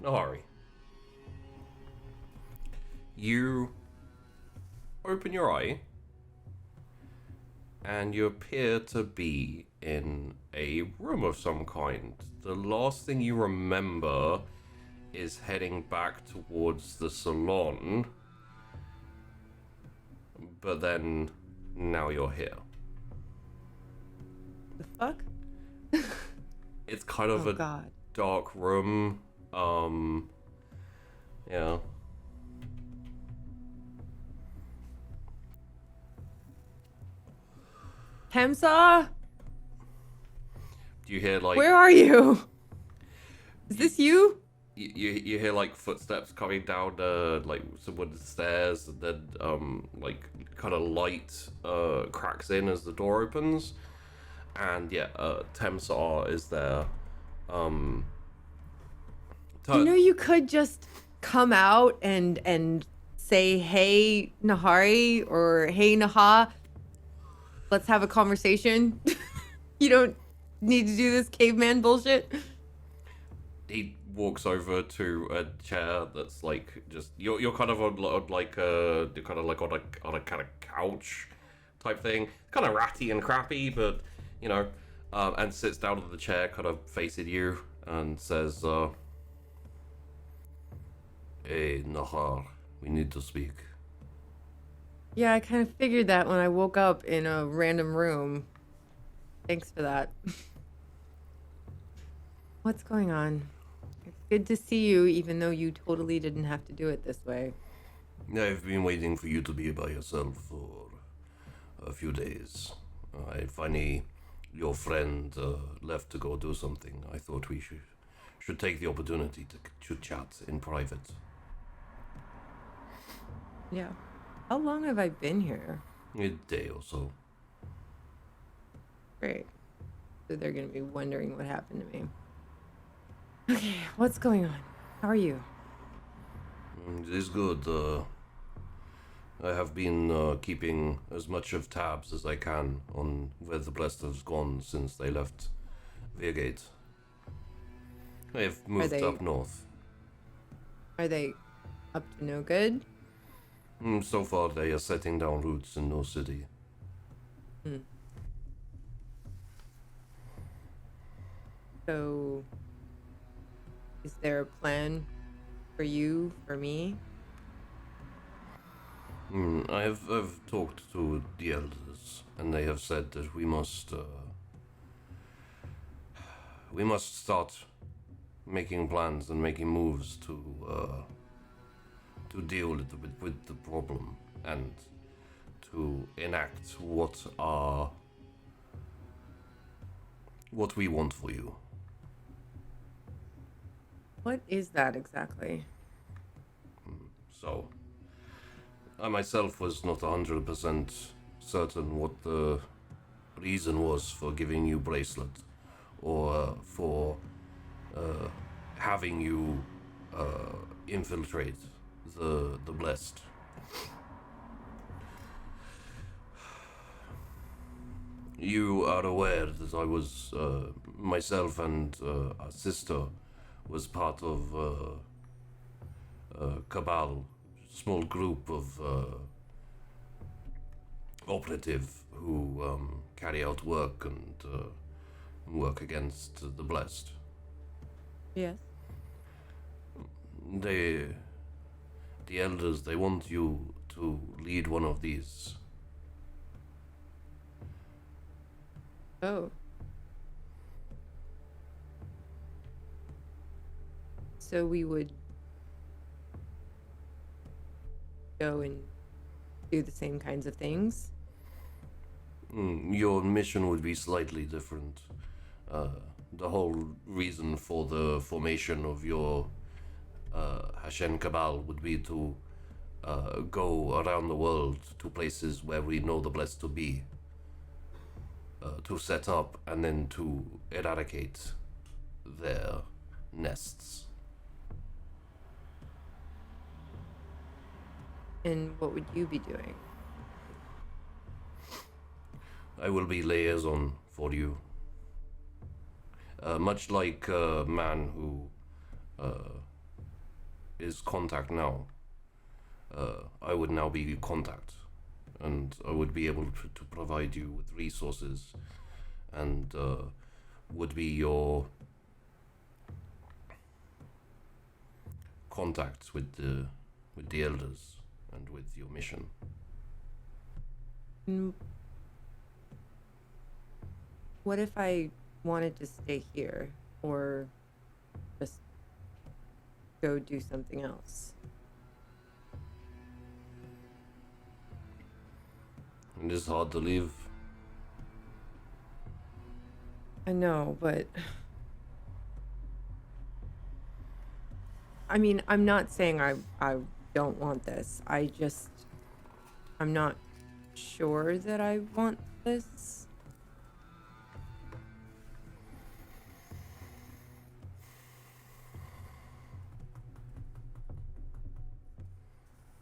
Nahari. You open your eye, and you appear to be in a room of some kind. The last thing you remember is heading back towards the salon, but then now you're here. The fuck? It's kind of God. dark room. Yeah. Temsa? Do you hear like? Where are you? Is this you? You hear like footsteps coming down like some wooden stairs, and then like kind of light cracks in as the door opens, and yeah, Temsar is there. You know, you could just come out and say, "Hey, Nahari," or "Hey, Naha, let's have a conversation." You don't need to do this caveman bullshit. He walks over to a chair that's like just you're kind of on like you're kind of like on a kind of couch type thing, kind of ratty and crappy, but you know, and sits down in the chair, kind of facing you, and says, "Hey, Nahar, we need to speak." Yeah, I kind of figured that when I woke up in a random room. Thanks for that. What's going on? It's good to see you, even though you totally didn't have to do it this way. I've been waiting for you to be by yourself for a few days. Your friend left to go do something. I thought we should take the opportunity to chat in private. Yeah. How long have I been here? A day or so. Great. So they're going to be wondering what happened to me. Okay, what's going on? How are you? It is good. I have been keeping as much of tabs as I can on where the Blessed has gone since they left Weirgate. They've moved up north. Are they up to no good? So far, they are setting down roots in no city. So, is there a plan for you, for me? I've talked to the elders, and they have said that we must start making plans and making moves to deal with the problem and to enact what we want for you. What is that exactly? So, I myself was not 100% certain what the reason was for giving you bracelet, or for having you infiltrate the Blessed. You are aware that I was, myself and our sister was part of Cabal, small group of operative who carry out work and work against the Blessed. Yes. The elders, they want you to lead one of these. Oh. So we would go and do the same kinds of things? Your mission would be slightly different. The whole reason for the formation of your Hashen Cabal would be to go around the world to places where we know the Blessed to be, to set up and then to eradicate their nests. And what would you be doing? I will be liaison for you. Much like a man who is contact now. I would now be contact, and I would be able to provide you with resources, and would be your contacts with the elders and with your mission. What if I wanted to stay here, or just go do something else? It is hard to leave. I know, but I mean, I'm not saying I don't want this. I'm not sure that I want this.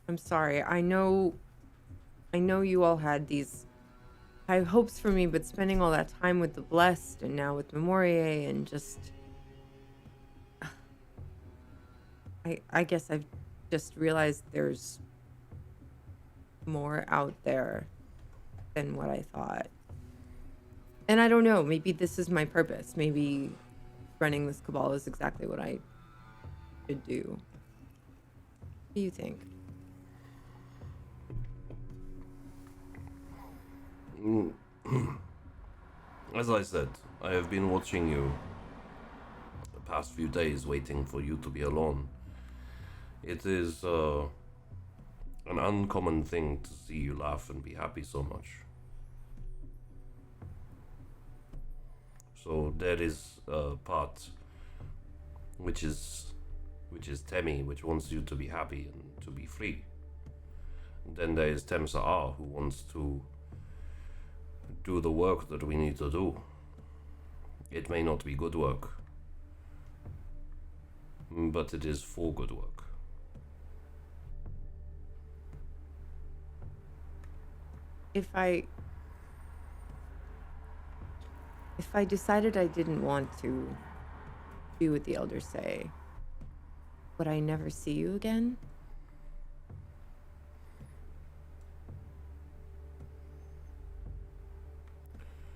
I'm sorry. I know you all had these high hopes for me, but spending all that time with the Blessed and now with Memorie and just... I guess I've just realized there's more out there than what I thought. And I don't know, maybe this is my purpose. Maybe running this cabal is exactly what I should do. What do you think? As I said, I have been watching you the past few days, waiting for you to be alone. It is an uncommon thing to see you laugh and be happy so much. So there is a part which is Temi, which wants you to be happy and to be free. And then there is Temsa, who wants to do the work that we need to do. It may not be good work, but it is for good work. If I decided I didn't want to do what the elders say, would I never see you again?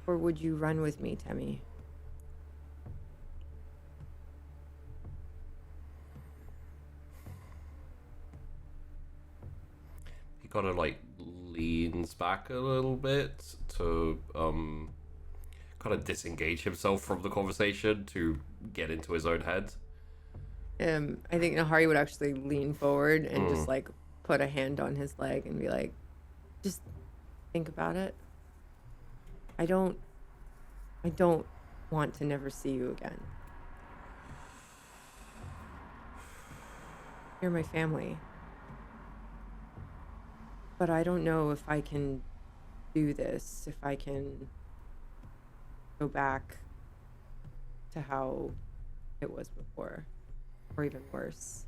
Or would you run with me, Temi? He kind of like leans back a little bit to kind of disengage himself from the conversation to get into his own head. I think Nahari would actually lean forward and just like put a hand on his leg and be like, just think about it. I don't want to never see you again. You're my family. But I don't know if I can do this, if I can go back to how it was before, or even worse.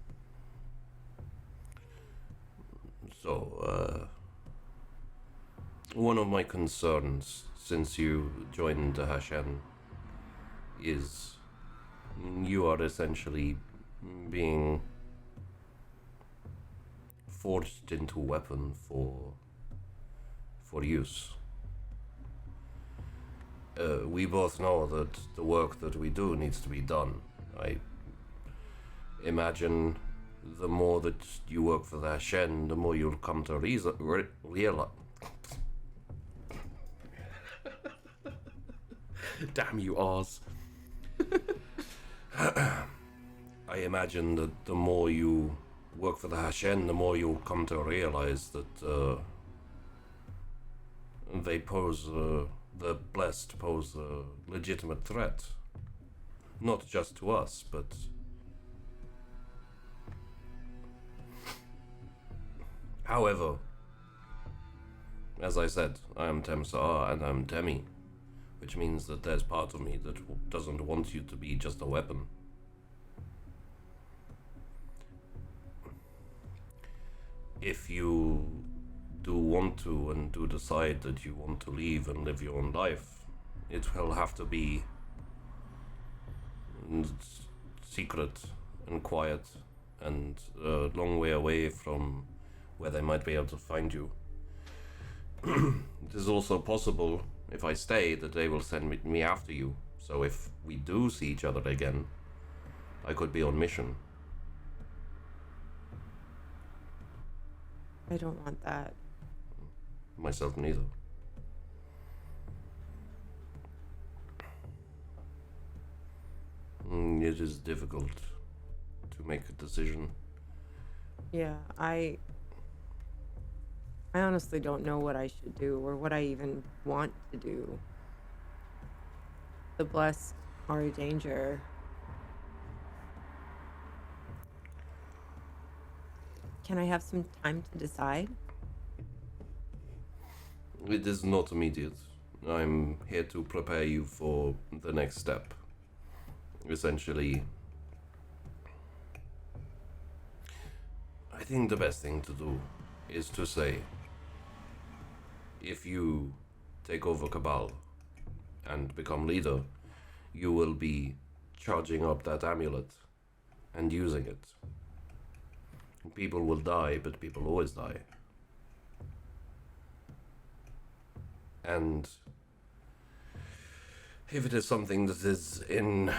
So, one of my concerns since you joined the Hashen is you are essentially being forged into a weapon for use. We both know that the work that we do needs to be done. I imagine the more that you work for the Hashen, the more you'll come to realize. Damn you, Oz. I imagine that the more you work for the Hashen, the more you'll come to realize that they pose, the Blessed pose a legitimate threat. Not just to us, but however, as I said, I am Temsa and I'm Temi, which means that there's part of me that doesn't want you to be just a weapon. If you do want to and do decide that you want to leave and live your own life, it will have to be secret and quiet and a long way away from where they might be able to find you. It is also possible, if I stay, that they will send me after you. So if we do see each other again, I could be on mission. I don't want that. Myself neither. It is difficult to make a decision. Yeah, I honestly don't know what I should do or what I even want to do. The blessed are a danger. Can I have some time to decide? It is not immediate. I'm here to prepare you for the next step. Essentially, I think the best thing to do is to say, if you take over Cabal and become leader, you will be charging up that amulet and using it. People will die, but people always die. And if it is something that is in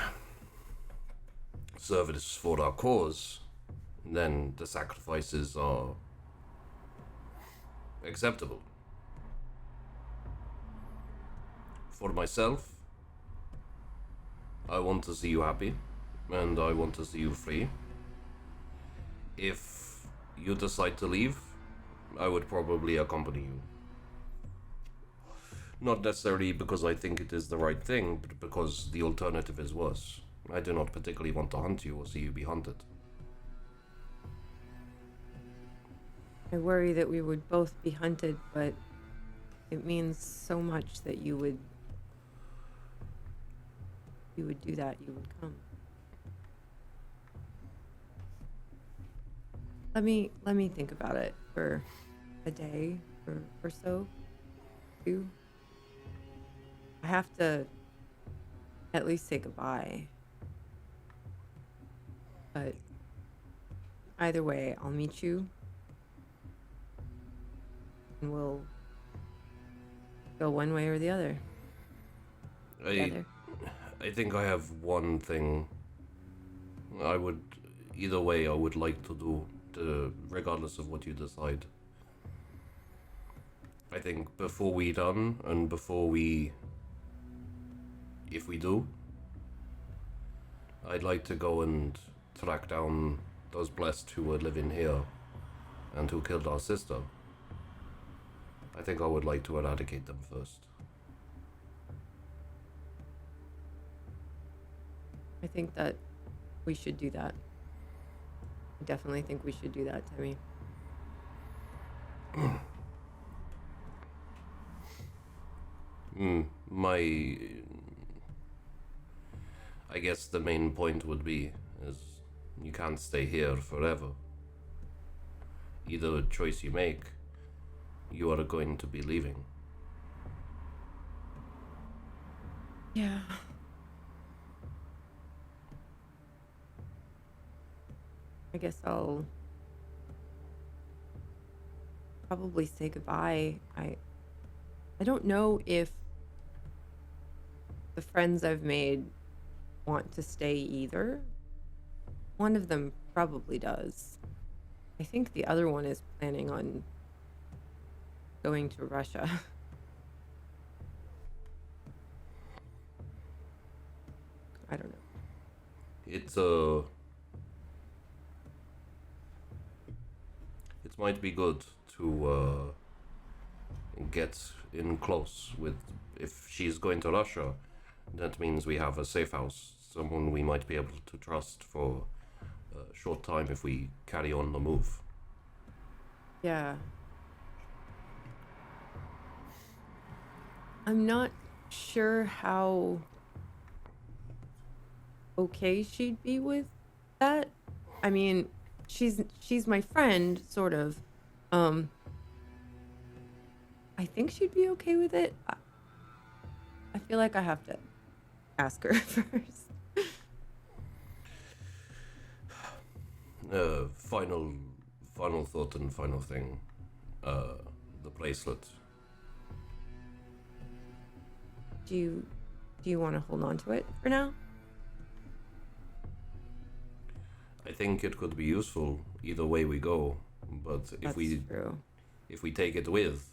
service for our cause, then the sacrifices are acceptable. For myself, I want to see you happy, and I want to see you free. If you decide to leave, I would probably accompany you. Not necessarily because I think it is the right thing, but because the alternative is worse. I do not particularly want to hunt you or see you be hunted. I worry that we would both be hunted, but it means so much that you would do that, you would come. Let me think about it for a day or so. 2. I have to at least say goodbye. But either way, I'll meet you. And we'll go one way or the other. I think I have one thing either way I would like to do, regardless of what you decide. I think before we done, and if we do, I'd like to go and track down those blessed who were living here and who killed our sister. I think I would like to eradicate them first. I think that we should do that. I definitely think we should do that, Timmy. I guess the main point would be is you can't stay here forever. Either choice you make, you are going to be leaving. Yeah. I guess I'll probably say goodbye. I don't know if the friends I've made want to stay either. One of them probably does. I think the other one is planning on going to Russia. I don't know. It might be good to get in close with. If she's going to Russia, that means we have a safe house, someone we might be able to trust for a short time if we carry on the move. Yeah. I'm not sure how okay she'd be with that. I mean, she's my friend, sort of. I think she'd be okay with it. I feel like I have to ask her first. Final thought and final thing. The bracelet. Do you want to hold on to it for now? I think it could be useful either way we go, but That's true. if we take it with,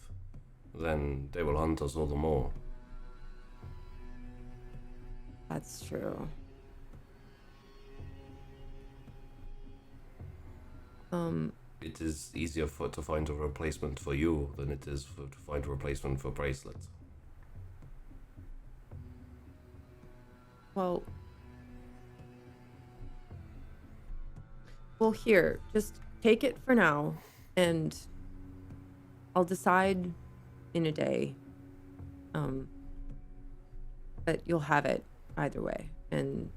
then they will hunt us all the more. That's true. It is easier to find a replacement for you than it is to find a replacement for bracelet. Well, here, just take it for now, and I'll decide in a day. But you'll have it either way, and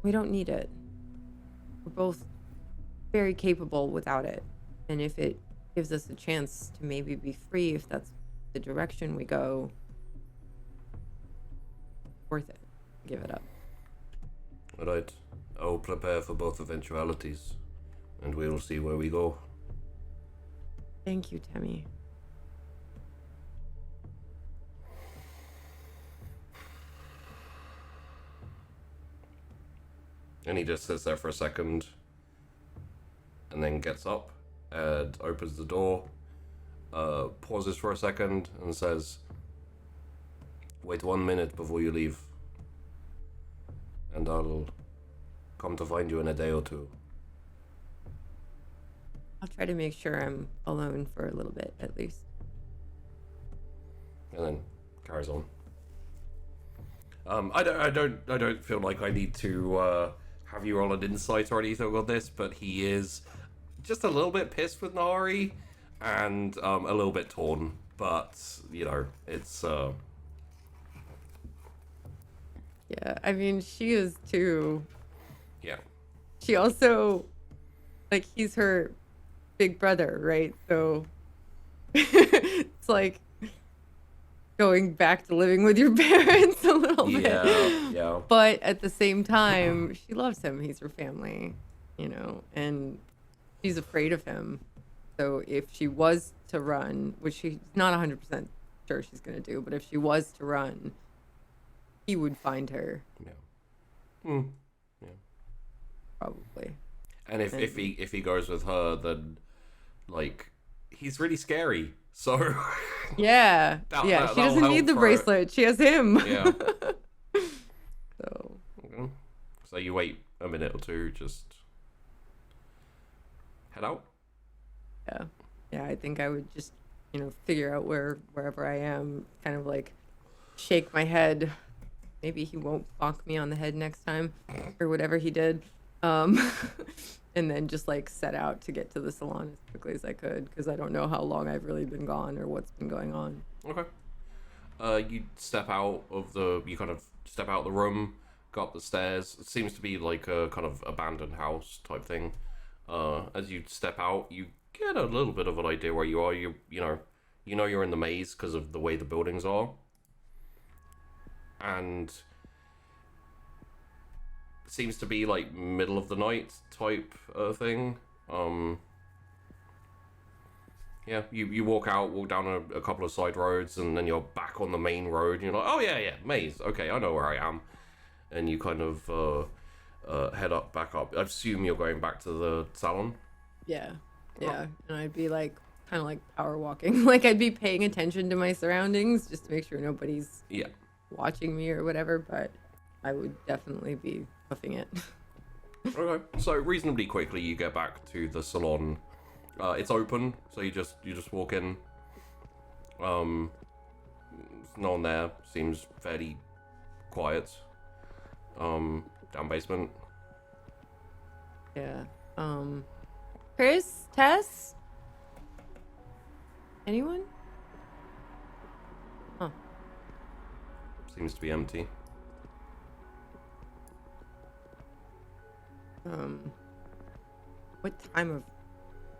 we don't need it. We're both very capable without it, and if it gives us a chance to maybe be free, if that's the direction we go, worth it. Give it up. Alright, I'll prepare for both eventualities, and we'll see where we go. Thank you, Temmie. And he just sits there for a second, and then gets up and opens the door, pauses for a second, and says, "Wait 1 minute before you leave, and I'll come to find you in a day or two." I'll try to make sure I'm alone for a little bit, at least. And then carries on. I don't feel like I need to have you roll an insight or anything on this, but he is just a little bit pissed with Nahari and a little bit torn. But you know, it's Yeah, I mean, she is too. yeah, She also, like, he's her big brother, right? So it's like going back to living with your parents a little bit. yeah. But at the same time, she loves him. He's her family, you know, and she's afraid of him. So if she was to run, which she's not 100% sure she's going to do, but if she was to run, he would find her. Yeah. Probably. And if he goes with her, then like he's really scary. So Yeah. She doesn't need the bracelet. She has him. Yeah. So. Okay. So you wait a minute or two, just head out. Yeah, I think I would just, figure out wherever I am, kind of like shake my head. Maybe he won't bonk me on the head next time or whatever he did. And then just like set out to get to the salon as quickly as I could, because I don't know how long I've really been gone or what's been going on. Okay. You kind of step out the room, go up the stairs. It seems to be like a kind of abandoned house type thing. As you step out, you get a little bit of an idea where you are. You know you're in the maze because of the way the buildings are. And it seems to be like middle of the night type thing. Yeah, you walk down a couple of side roads, and then you're back on the main road. And you're like, oh yeah, maze. Okay, I know where I am. And you kind of head back up. I assume you're going back to the salon. Yeah, and I'd be like kind of like power walking. Like I'd be paying attention to my surroundings just to make sure nobody's watching me or whatever. But I would definitely be puffing it. Okay, so reasonably quickly you get back to the salon. It's open, so you just walk in. There's no one there. Seems fairly quiet. Down basement. Yeah. Chrys, Tess, anyone? Huh. Seems to be empty. What time of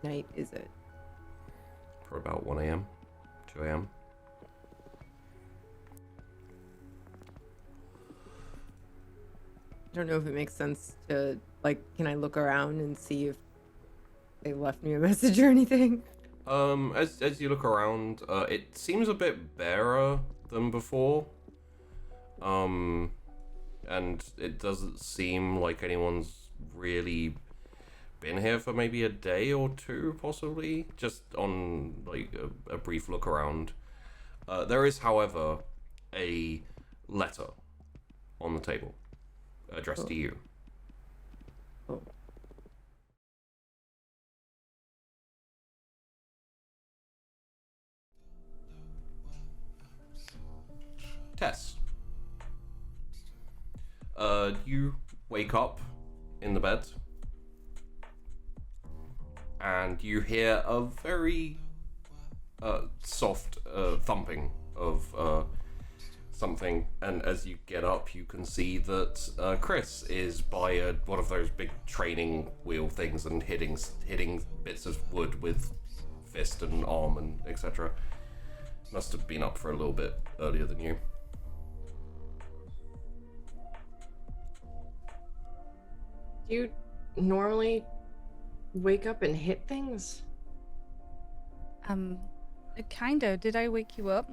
night is it? For about 1 a.m., 2 a.m. I don't know if it makes sense to Like, can I look around and see if they left me a message or anything? As you look around, it seems a bit barer than before. And it doesn't seem like anyone's really been here for maybe a day or two, possibly, just on like a brief look around. There is, however, a letter on the table addressed to you. Oh. Tess. You wake up in the bed and you hear a very soft thumping of something, and as you get up you can see that Chrys is by one of those big training wheel things and hitting bits of wood with fist and arm and etc. Must have been up for a little bit earlier than you. Do you normally wake up and hit things? Kinda. Did I wake you up?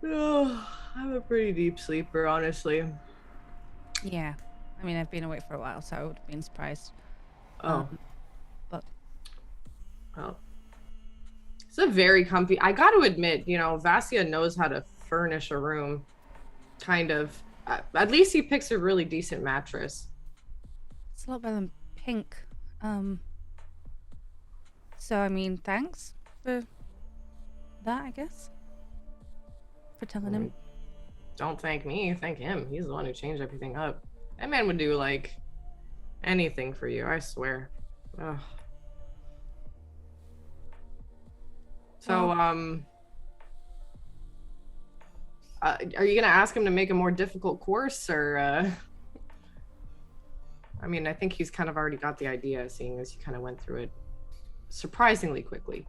Oh, I'm a pretty deep sleeper, honestly. Yeah. I mean, I've been awake for a while, so I would have been surprised. Oh. But It's a very comfy. I got to admit, Vassia knows how to furnish a room. Kind of. At least he picks a really decent mattress. it's a lot better than pink. So, I mean, thanks for that, I guess. For telling him. Don't thank me, thank him. He's the one who changed everything up. That man would do, like, anything for you, I swear. Ugh. So, are you gonna ask him to make a more difficult course, or, I mean, I think he's kind of already got the idea, seeing as he kind of went through it surprisingly quickly.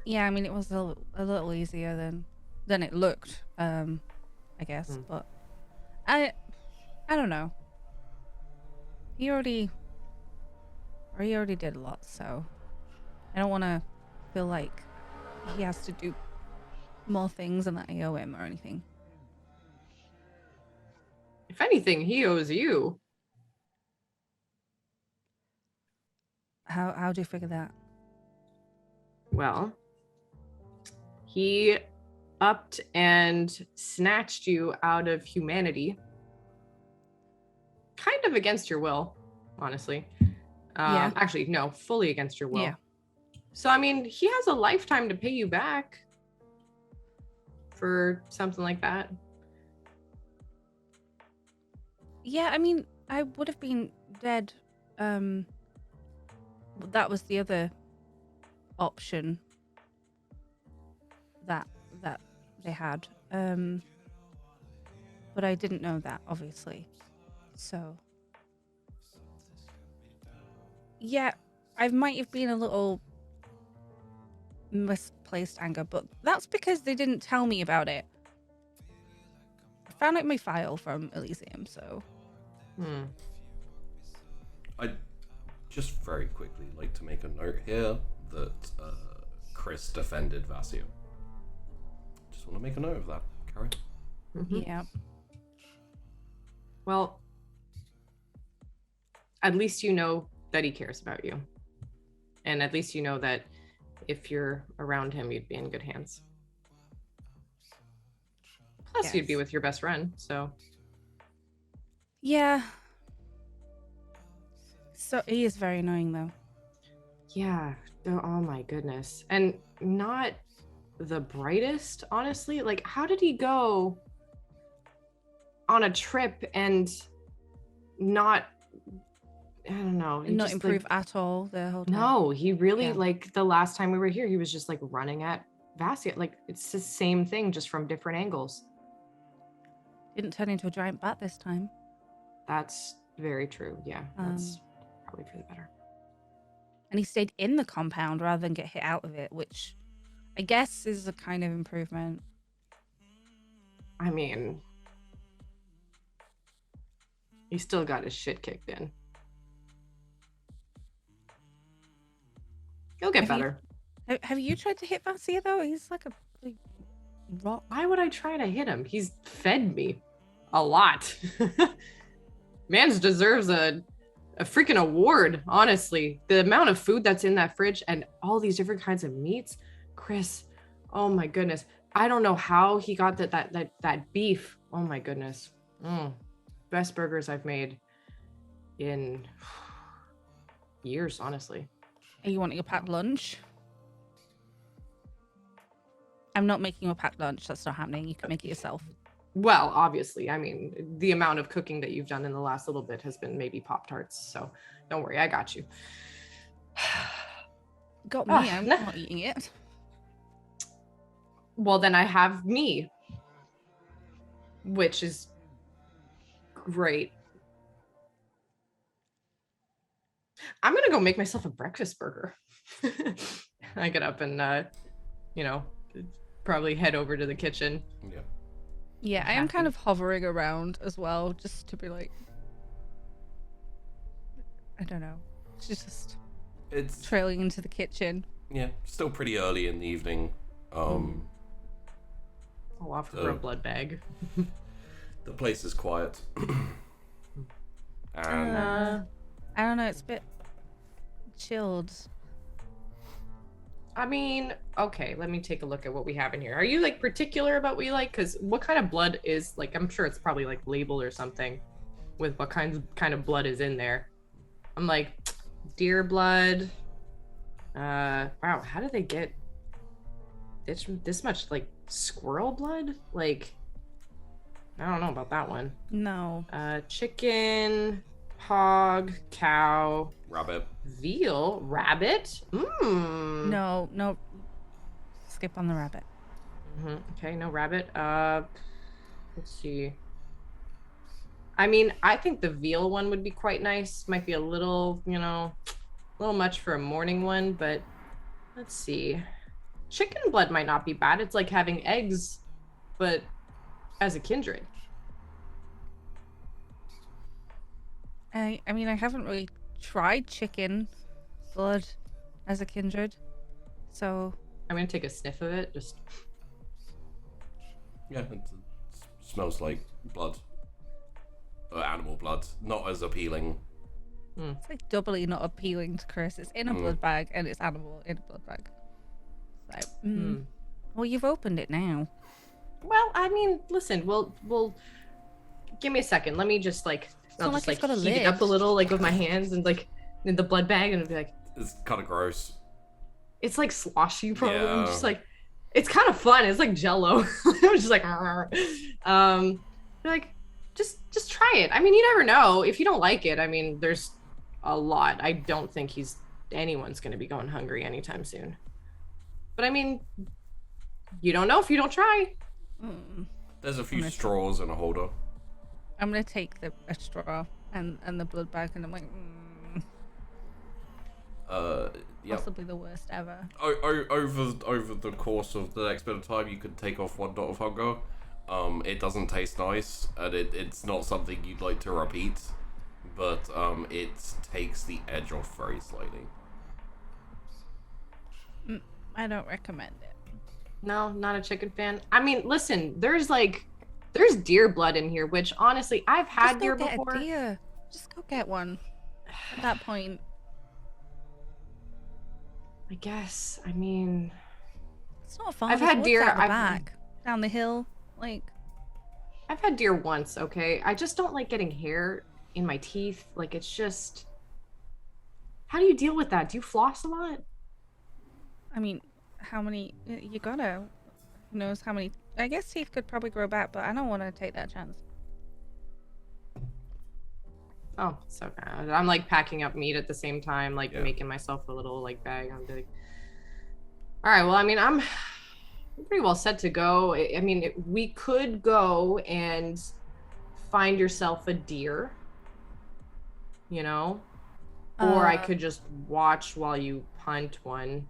Yeah, I mean, it was a little easier than it looked, I guess. But I don't know. He already did a lot, so I don't want to feel like he has to do more things and that I owe him or anything. If anything, he owes you. How do you figure that? Well, he upped and snatched you out of humanity. Kind of against your will, honestly. Yeah. Actually, no, fully against your will. Yeah. So, I mean, he has a lifetime to pay you back for something like that. Yeah, I mean, I would have been dead. That was the other option that they had. But I didn't know that, obviously. So yeah, I might have been a little misplaced anger, but that's because they didn't tell me about it. I found out my file from Elysium, so I'd just very quickly like to make a note here that Chrys defended Vassia. Just want to make a note of that. Carry on. Mm-hmm. yeah. Well, at least you know that he cares about you. And at least you know that if you're around him, you'd be in good hands. Plus, Yes. you'd be with your best friend, so. Yeah. So he is very annoying, though. Yeah. Oh my goodness. And not the brightest, honestly. Like, how did he go on a trip and not, I don't know. he Not just, improve like, at all the whole time. No, he really, Yeah. like, the last time we were here, he was just, like, running at Vassia. Like, it's the same thing, just from different angles. Didn't turn into a giant bat this time. That's very true. Yeah, that's probably for the better. And he stayed in the compound rather than get hit out of it, which I guess is a kind of improvement. I mean, he still got his shit kicked in. He'll get Have you- better. Have you tried to hit Vassia though? He's like a big rock. Why would I try to hit him? He's fed me a lot. Mans deserves a freaking award, honestly. The amount of food that's in that fridge and all these different kinds of meats. Chrys, oh my goodness. I don't know how he got that beef. Oh my goodness. Best burgers I've made in years, honestly. Are you wanting a packed lunch? I'm not making you a packed lunch. That's not happening. You can make it yourself. Well, obviously, I mean, the amount of cooking that you've done in the last little bit has been maybe Pop-Tarts. So don't worry, I got you. Got me. I'm not eating it. Well, then I have me, which is great. I'm going to go make myself a breakfast burger. I get up and, probably head over to the kitchen. Yeah. Yeah, I am kind of hovering around as well, just to be like, I don't know. It's trailing into the kitchen. Yeah, still pretty early in the evening. I'll offer her a blood bag. The place is quiet. And I don't know, it's a bit chilled. I mean, okay, let me take a look at what we have in here. Are you like particular about what you like? Because what kind of blood is like, I'm sure it's probably like labeled or something with what kind of blood is in there. I'm like, deer blood. Wow, how did they get this much like squirrel blood? Like, I don't know about that one. No. Chicken, hog, cow, rabbit. Veal, rabbit. No. Skip on the rabbit. Okay, no rabbit. Let's see. I mean, I think the veal one would be quite nice. Might be a little, a little much for a morning one, but let's see. Chicken blood might not be bad. It's like having eggs, but as a kindred. I mean, I haven't really tried chicken blood as a kindred, so I'm gonna take a sniff of it. Just yeah, it smells like blood, or animal blood. Not as appealing. It's like doubly not appealing to Chrys. It's in a blood bag and it's animal in a blood bag. So, well, you've opened it now. Well, I mean, listen. We'll give me a second. Let me just like. I'll just like heat it up a little, like with my hands and like in the blood bag, and it'll be like. It's kind of gross. It's like sloshy, probably. Yeah. Just like, it's kind of fun. It's like Jello. I'm just like, like, just try it. I mean, you never know. If you don't like it, I mean, there's a lot. I don't think anyone's gonna be going hungry anytime soon. But I mean, you don't know if you don't try. There's a few straws and a holder. I'm gonna take a straw and the blood bag, and I'm like, yeah. possibly the worst ever. Over the course of the next bit of time, you can take off 1 dot of hunger. It doesn't taste nice, and it's not something you'd like to repeat, but it takes the edge off very slightly. I don't recommend it. No, not a chicken fan. I mean, listen, there's deer blood in here, which honestly, I've had deer before. Deer. Just go get one. At that point, I guess. I mean, it's not fun. I've had deer back down the hill. Like, I've had deer once. Okay, I just don't like getting hair in my teeth. Like, it's just. How do you deal with that? Do you floss a lot? I mean, how many? You gotta. Who knows how many? I guess teeth could probably grow back, but I don't want to take that chance. Oh, so bad. I'm like packing up meat at the same time, like making myself a little like bag. I'm like, all right, well, I mean, I'm pretty well set to go. I mean, we could go and find yourself a deer, or I could just watch while you hunt one.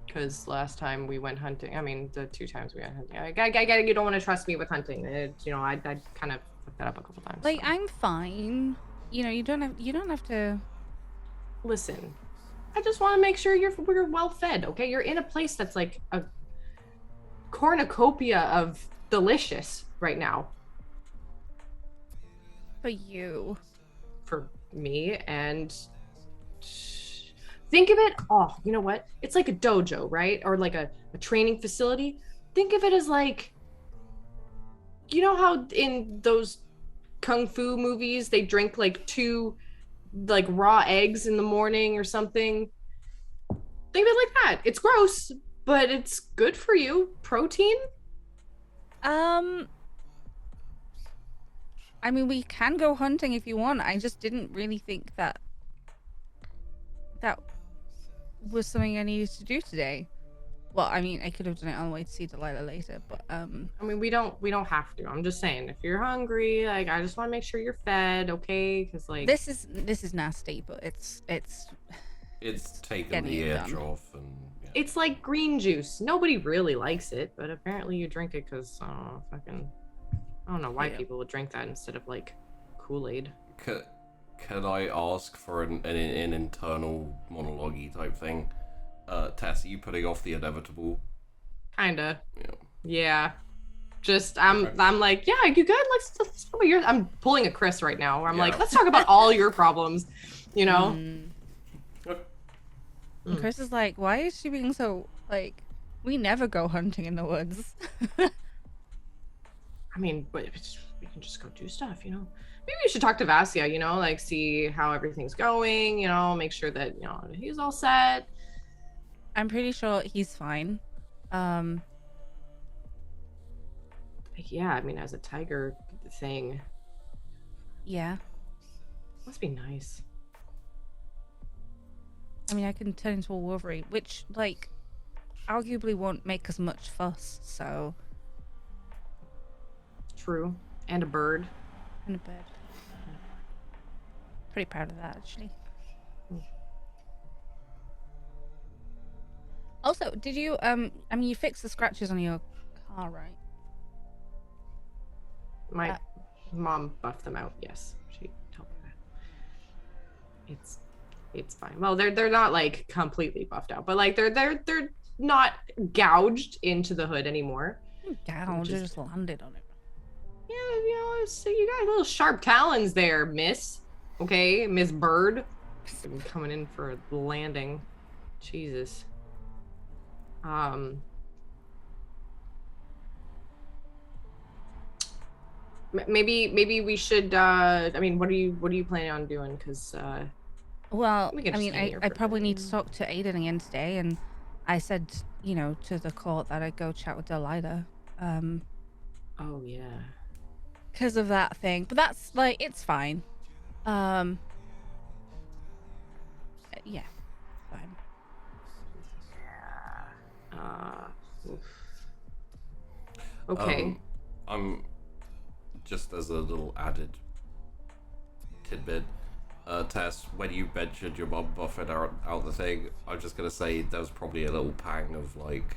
Because last time we went hunting, I mean, the 2 times we went hunting, you don't want to trust me with hunting. I kind of fucked that up a couple times. Like, so. I'm fine. You don't have to. Listen, I just want to make sure we're well fed, okay? You're in a place that's like a cornucopia of delicious right now. For you. For me, and think of it, oh, you know what? It's like a dojo, right? Or like a training facility. Think of it as like, you know how in those kung fu movies they drink like 2 like raw eggs in the morning or something? Think of it like that. It's gross, but it's good for you. Protein? I mean, we can go hunting if you want. I just didn't really think that was something I needed to do today. Well, I mean, I could have done it on the way to see Delilah later, but I mean, we don't have to. I'm just saying, if you're hungry, like, I just want to make sure you're fed, okay? Because like this is nasty, but it's taken the edge off, and yeah. It's like green juice. Nobody really likes it, but apparently you drink it because fucking, I don't know why people would drink that instead of like Kool-Aid. Can I ask for an internal monologue type thing? Tess, are you putting off the inevitable? Kinda. Yeah. Yeah. Just I'm like, yeah, you good? Let's talk about yours. I'm pulling a Chrys right now where I'm like, let's talk about all your problems, you know? And Chrys is like, why is she being so like, we never go hunting in the woods. I mean, but we can just go do stuff, you know? Maybe we should talk to Vasya, you know, like see how everything's going, you know, make sure that, you know, he's all set. I'm pretty sure he's fine. Yeah, I mean, as a tiger thing. Yeah. Must be nice. I mean, I can turn into a wolverine, which, like, arguably won't make as much fuss, so... True. And a bird. And a bird. Pretty proud of that, actually. Also, did you, I mean, you fixed the scratches on your car, right? My mom buffed them out, yes. She told me that. It's fine. Well, they're not, like, completely buffed out, but, like, they're not gouged into the hood anymore. Gouged, you just landed on it. Yeah, you know, so you got little sharp talons there, miss. Okay, Miss Bird. I'm coming in for a landing. Jesus. Maybe we should. I mean, what are you planning on doing? Because well, I mean, I probably need to talk to Aiden again today, and I said, you know, to the court that I'd go chat with Delilah. Oh yeah. Because of that thing, but that's like, it's fine. Yeah, fine. Oof. Okay. I'm just as a little added tidbit. Tess, when you mentioned your mum buffing out the thing, I'm just gonna say there was probably a little pang of like,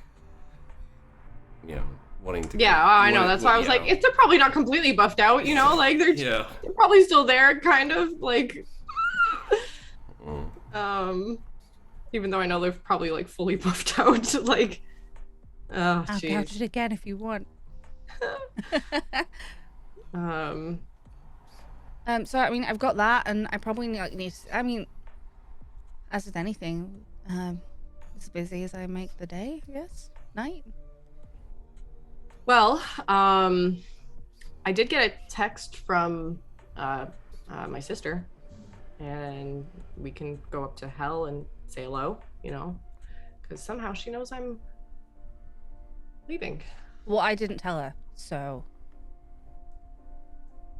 you know, wanting to. Yeah, I know. That's why I was like, they're probably not completely buffed out, you know, like they're probably still there, kind of like. Even though I know they're probably like fully buffed out, like. Oh, I'll couch it again if you want. So I mean, I've got that, and I probably need. I mean, as with anything, as busy as I make the day, I guess, night. Well, I did get a text from my sister, and we can go up to Hell and say hello, you know, because somehow she knows I'm leaving. Well, I didn't tell her, so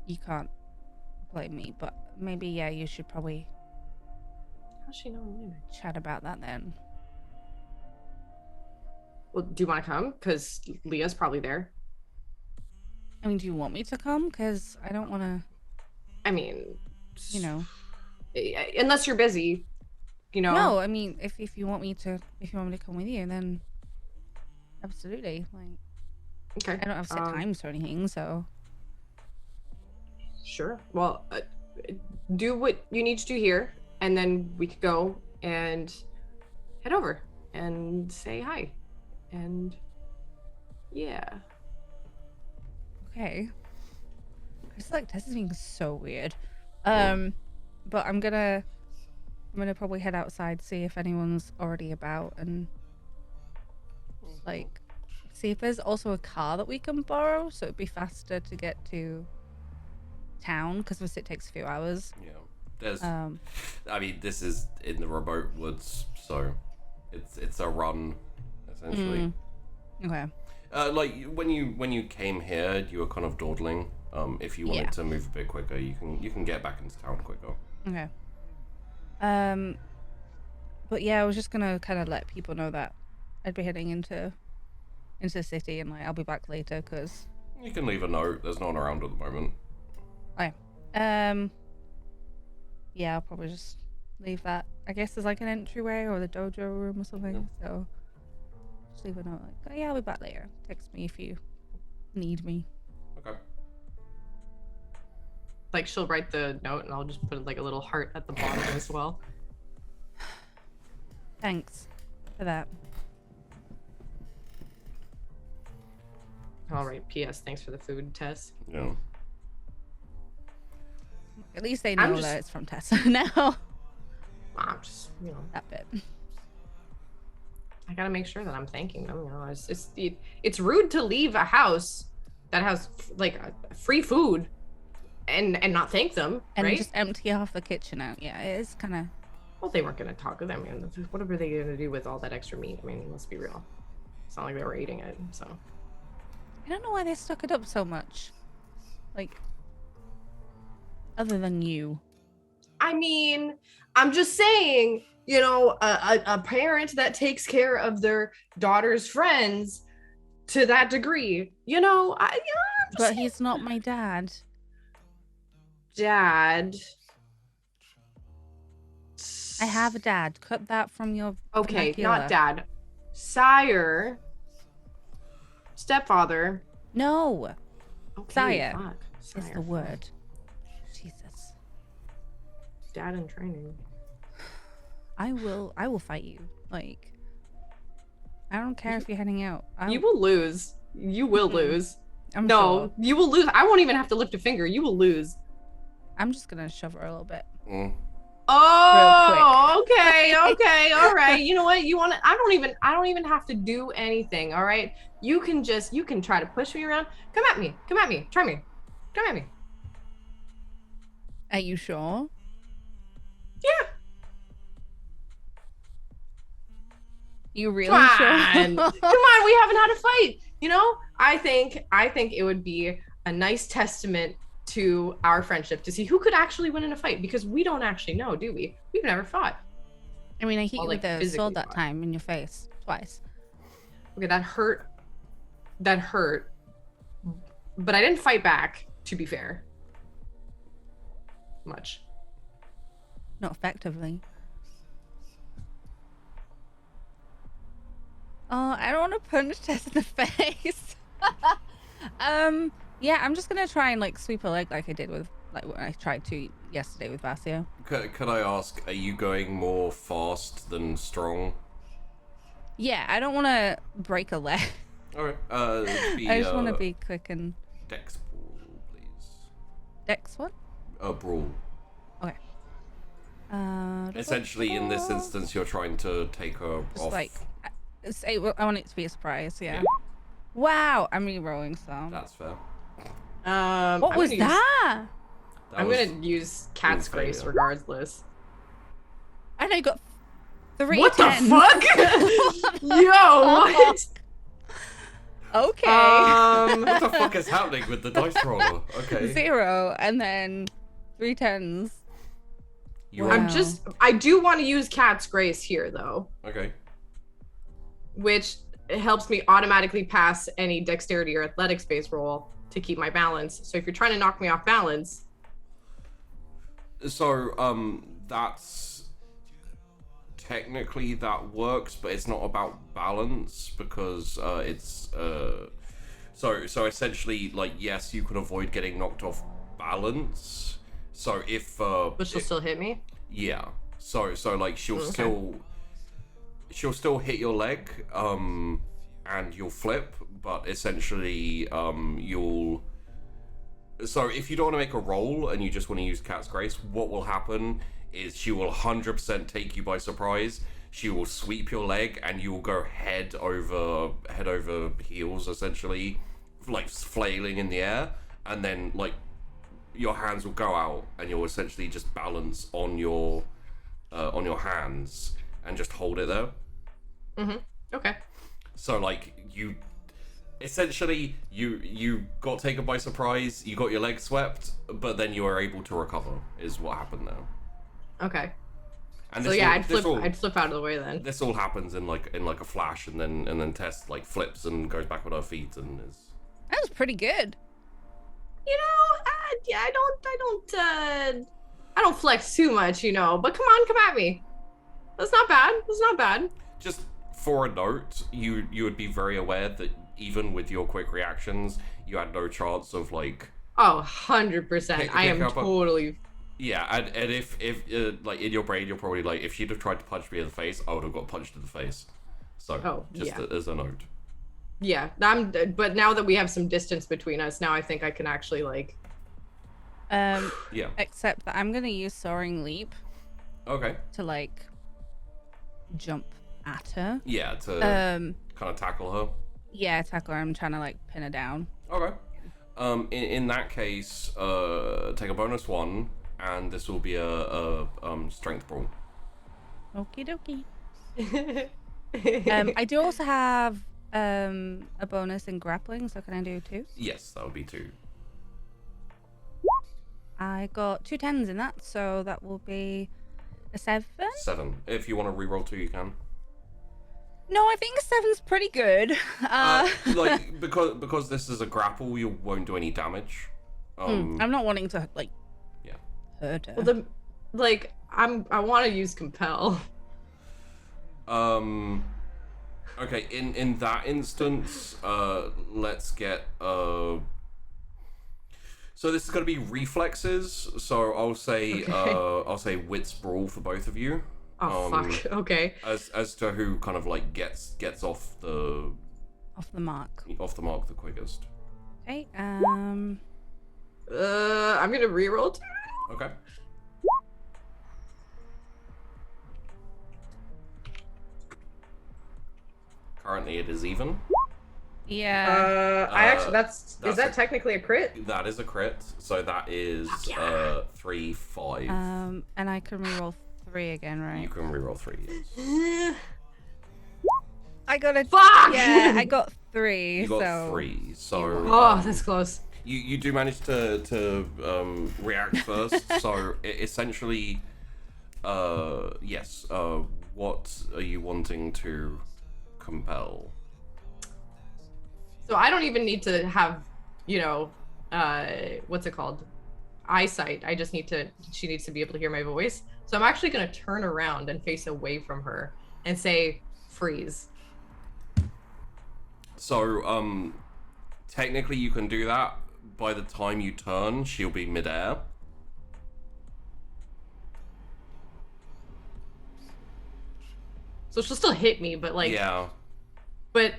you can't blame me, but maybe, yeah, you should probably How's she know I'm leaving? Chat about that then. Well, do you want to come? Because Leah's probably there. I mean, do you want me to come? Because I don't want to... I mean... You know. Unless you're busy, you know. No, I mean, if you want me to come with you, then absolutely. Like, okay. I don't have set times or anything, so. Sure. Well, do what you need to do here, and then we could go and head over and say hi. And yeah. Okay. I just like Tess is being so weird. But I'm gonna probably head outside, see if anyone's already about, and like see if there's also a car that we can borrow, so it'd be faster to get to town, because it takes a few hours. Yeah. There's I mean, this is in the remote woods, so it's a run essentially. Okay. Like when you came here, you were kind of dawdling. If you wanted to move a bit quicker, you can get back into town quicker. Okay. But yeah, I was just gonna kind of let people know that I'd be heading into the city, and like I'll be back later, cause You can leave a note. There's no one around at the moment. okay. Yeah, I'll probably just leave that. I guess there's like an entryway or the dojo room or something. So just leave a note like, oh yeah, I'll be back later. Text me if you need me. Okay. Like, she'll write the note and I'll just put like a little heart at the bottom as well. Thanks for that. All right. P.S. Thanks for the food, Tess. Yeah. At least they know that it's from Tessa now. I'm just, That bit. I gotta make sure that I'm thanking them. It's rude to leave a house that has like free food and not thank them, And right? just empty half the kitchen out. Yeah, it is kind of. Well, they weren't gonna talk with them. I mean, what were they gonna do with all that extra meat? I mean, let's be real. It's not like they were eating it, so. I don't know why they stuck it up so much. Like, other than you. I mean, I'm just saying, a parent that takes care of their daughter's friends to that degree, But he's not my dad. Dad. I have a dad. Cut that from your. Okay, vernacular. not dad. Sire. Stepfather. No. Okay, Sire fuck. is Sire, the fuck. word. Jesus. Dad in training. I will fight you. Like, I don't care if you're heading out. You will lose. You will lose. I'm No, sure. you will lose. I won't even have to lift a finger. You will lose. I'm just gonna shove her a little bit. Oh, okay, all right. You know what? I don't even have to do anything. All right. You can try to push me around. Come at me. Try me. Come at me. Are you sure? Yeah. You really Come sure? on. Come on. We haven't had a fight. I think it would be a nice testament to our friendship to see who could actually win in a fight, because we don't actually know, do we? We've never fought. I mean, I hit Well, you with like, the physically sword that fought. time in your face twice. Okay, that hurt. But I didn't fight back, to be fair. Much. Not effectively. Oh, I don't want to punch Tess in the face. Yeah, I'm just gonna try and like sweep her leg like I did with when I tried to yesterday with Vasio. Could I ask, are you going more fast than strong? Yeah, I don't want to break a leg. Alright. I just want to be quick and. Dex brawl, please. Dex what? Brawl. Okay. Essentially, in this instance, you're trying to take her Just off. like, I want it to be a surprise. Yeah. Wow, I'm re-rolling so. That's fair. What was that? I'm gonna use Cat's failure. Grace regardless. And I got 3 What tens. the fuck? Yo, what? Okay. What the fuck is happening with the dice roller? Okay. 0 and then 3 tens. You Wow. are... I do want to use Cat's Grace here though, Okay. which helps me automatically pass any dexterity or athletics based roll to keep my balance. So if you're trying to knock me off balance. So, that's... Technically that works, but it's not about balance, because, it's, So essentially, like, yes, you can avoid getting knocked off balance. So if, But she'll still hit me? Yeah. So like she'll still hit your leg, and you'll flip, but essentially you'll. So if you don't want to make a roll and you just want to use Cat's Grace, what will happen is she will 100% take you by surprise. She will sweep your leg and you will go head over heels, essentially, like flailing in the air, and then like your hands will go out and you'll essentially just balance on your hands and just hold it there. Okay. So like you got taken by surprise, you got your leg swept, but then you were able to recover is what happened there. Okay. And So yeah, I'd flip out of the way then. This all happens in like a flash, and then Tess like flips and goes back on her feet and is. That was pretty good. You know, yeah, I don't flex too much, you know. But come at me. That's not bad. Just for a note, you would be very aware that even with your quick reactions, you had no chance of like. Oh, 100%. I am totally. Yeah, and if like in your brain, you're probably like, if she'd have tried to punch me in the face, I would have got punched in the face. So as a note. Yeah, but now that we have some distance between us, now I think I can actually like. Yeah. Except that I'm gonna use Soaring Leap. Okay. To like jump at her. Yeah, to kind of tackle her. Yeah, tackle her. I'm trying to like pin her down. Okay. In that case, take a bonus one, and this will be a strength brawl. Okie dokie. I do also have a bonus in grappling, so can I do 2? Yes, that would be 2. I got 2 10s in that, so that will be a 7. 7. If you want to reroll 2, you can. No, I think 7's pretty good. Like because this is a grapple, you won't do any damage. I'm not wanting to like. Yeah. Hurt her. Well, I want to use compel. Okay. In that instance, let's get So this is going to be reflexes. So I'll say wits brawl for both of you. Oh fuck. Okay. As to who kind of like gets off the mark the quickest. Okay. I'm gonna reroll. Okay. Currently, it is even. Yeah. I actually is that a, technically a crit? That is a crit. So that is 3, 5. And I can reroll 3 again, right? You can reroll 3. Yes. I got a fuck. Yeah, I got 3. You got 3. So. Oh, that's close. You do manage to react first. So essentially, yes. What are you wanting to compel? So I don't even need to have, what's it called? Eyesight. I just she needs to be able to hear my voice. So I'm actually going to turn around and face away from her and say, freeze. So, technically you can do that. By the time you turn, she'll be midair. So she'll still hit me, but like... Yeah. But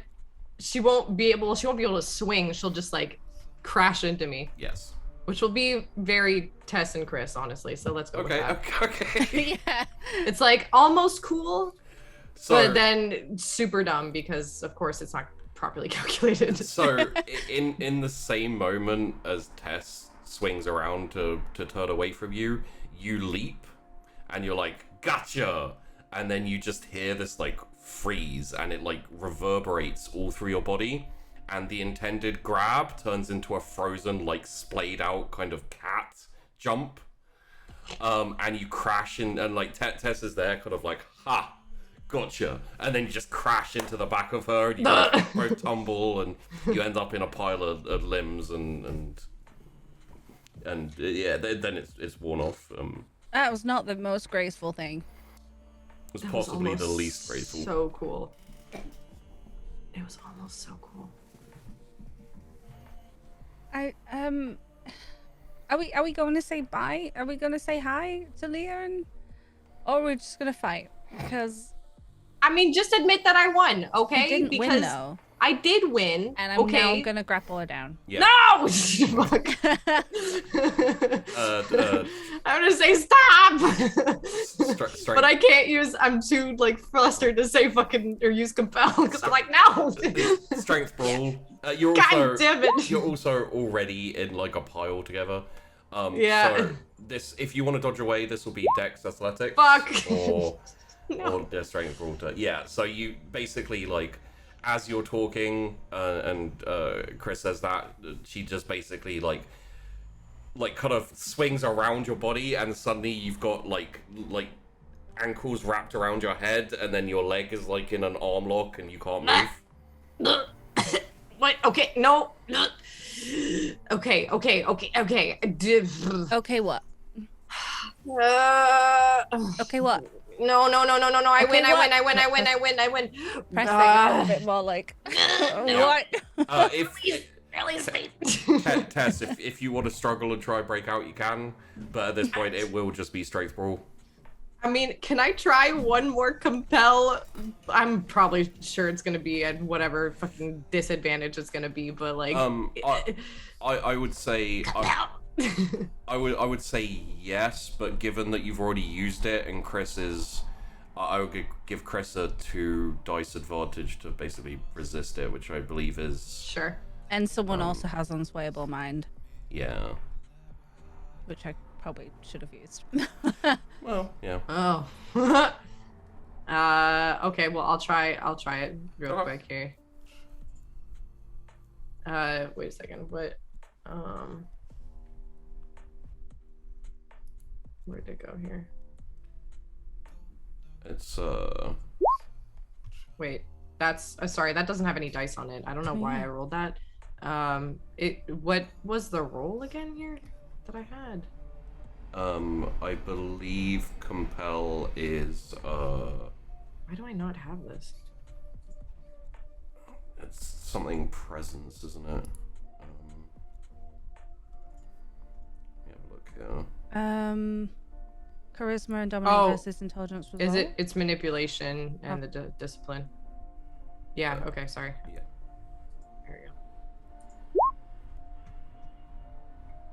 she won't be able to swing. She'll just like crash into me. Yes. Which will be very Tess and Chrys, honestly. So let's go with that. Okay. Yeah. It's like almost cool, So, but then super dumb because of course it's not properly calculated. So in the same moment as Tess swings around to turn away from you, you leap and you're like, gotcha! And then you just hear this like freeze and it like reverberates all through your body, and the intended grab turns into a frozen like splayed out kind of cat jump, and you crash in, and like Tess is there kind of like, ha, gotcha, and then you just crash into the back of her and you both tumble and you end up in a pile of limbs and yeah, then it's worn off. That was not the most graceful thing. It was possibly the least graceful. So cool. It was almost so cool. Are we going to say bye? Are we going to say hi to Leah and or we're just gonna fight because I mean, just admit that I won, okay? you didn't because win though, I did win. and I'm okay. now gonna grapple her down. Yeah. No! Fuck. I'm gonna say stop! But I can't use, I'm too like flustered to say fucking or use compel because I'm like, no! Strength brawl. You're God also, damn it! You're also already in like a pile together. Yeah. So this, if you want to dodge away, this will be Dex Athletics. Fuck! Or No. the Strength brawl. Yeah. So you basically like, as you're talking, and Chrys says that, she just basically like kind of swings around your body, and suddenly you've got like ankles wrapped around your head, and then your leg is like in an arm lock, and you can't move. What? Okay, no. Okay. Okay, what? Okay, what? No. I Okay, win. Press it a little bit more like. What? Tess, if you want to struggle and try and break out, you can. But at this point, it will just be strength brawl. I mean, can I try one more compel? I'm probably sure it's gonna be at whatever fucking disadvantage it's gonna be, but like. I would say. I would say yes, but given that you've already used it and Chrys is, I would give Chrys a 2 dice advantage to basically resist it, which I believe is. Sure. And someone also has unswayable mind. Yeah. Which I probably should have used. Well, yeah. Oh. Okay. Well, I'll try it real quick here. Wait a second. What? Where'd it go here? It's Wait, that's sorry, that doesn't have any dice on it. I don't know why I rolled that. What was the roll again here that I had? I believe compel is Why do I not have this? it's something presence, isn't it? Let me have a look here. Charisma and dominance versus intelligence. Is it? It's manipulation and the discipline. Yeah. Okay. Sorry. Yeah. There we go.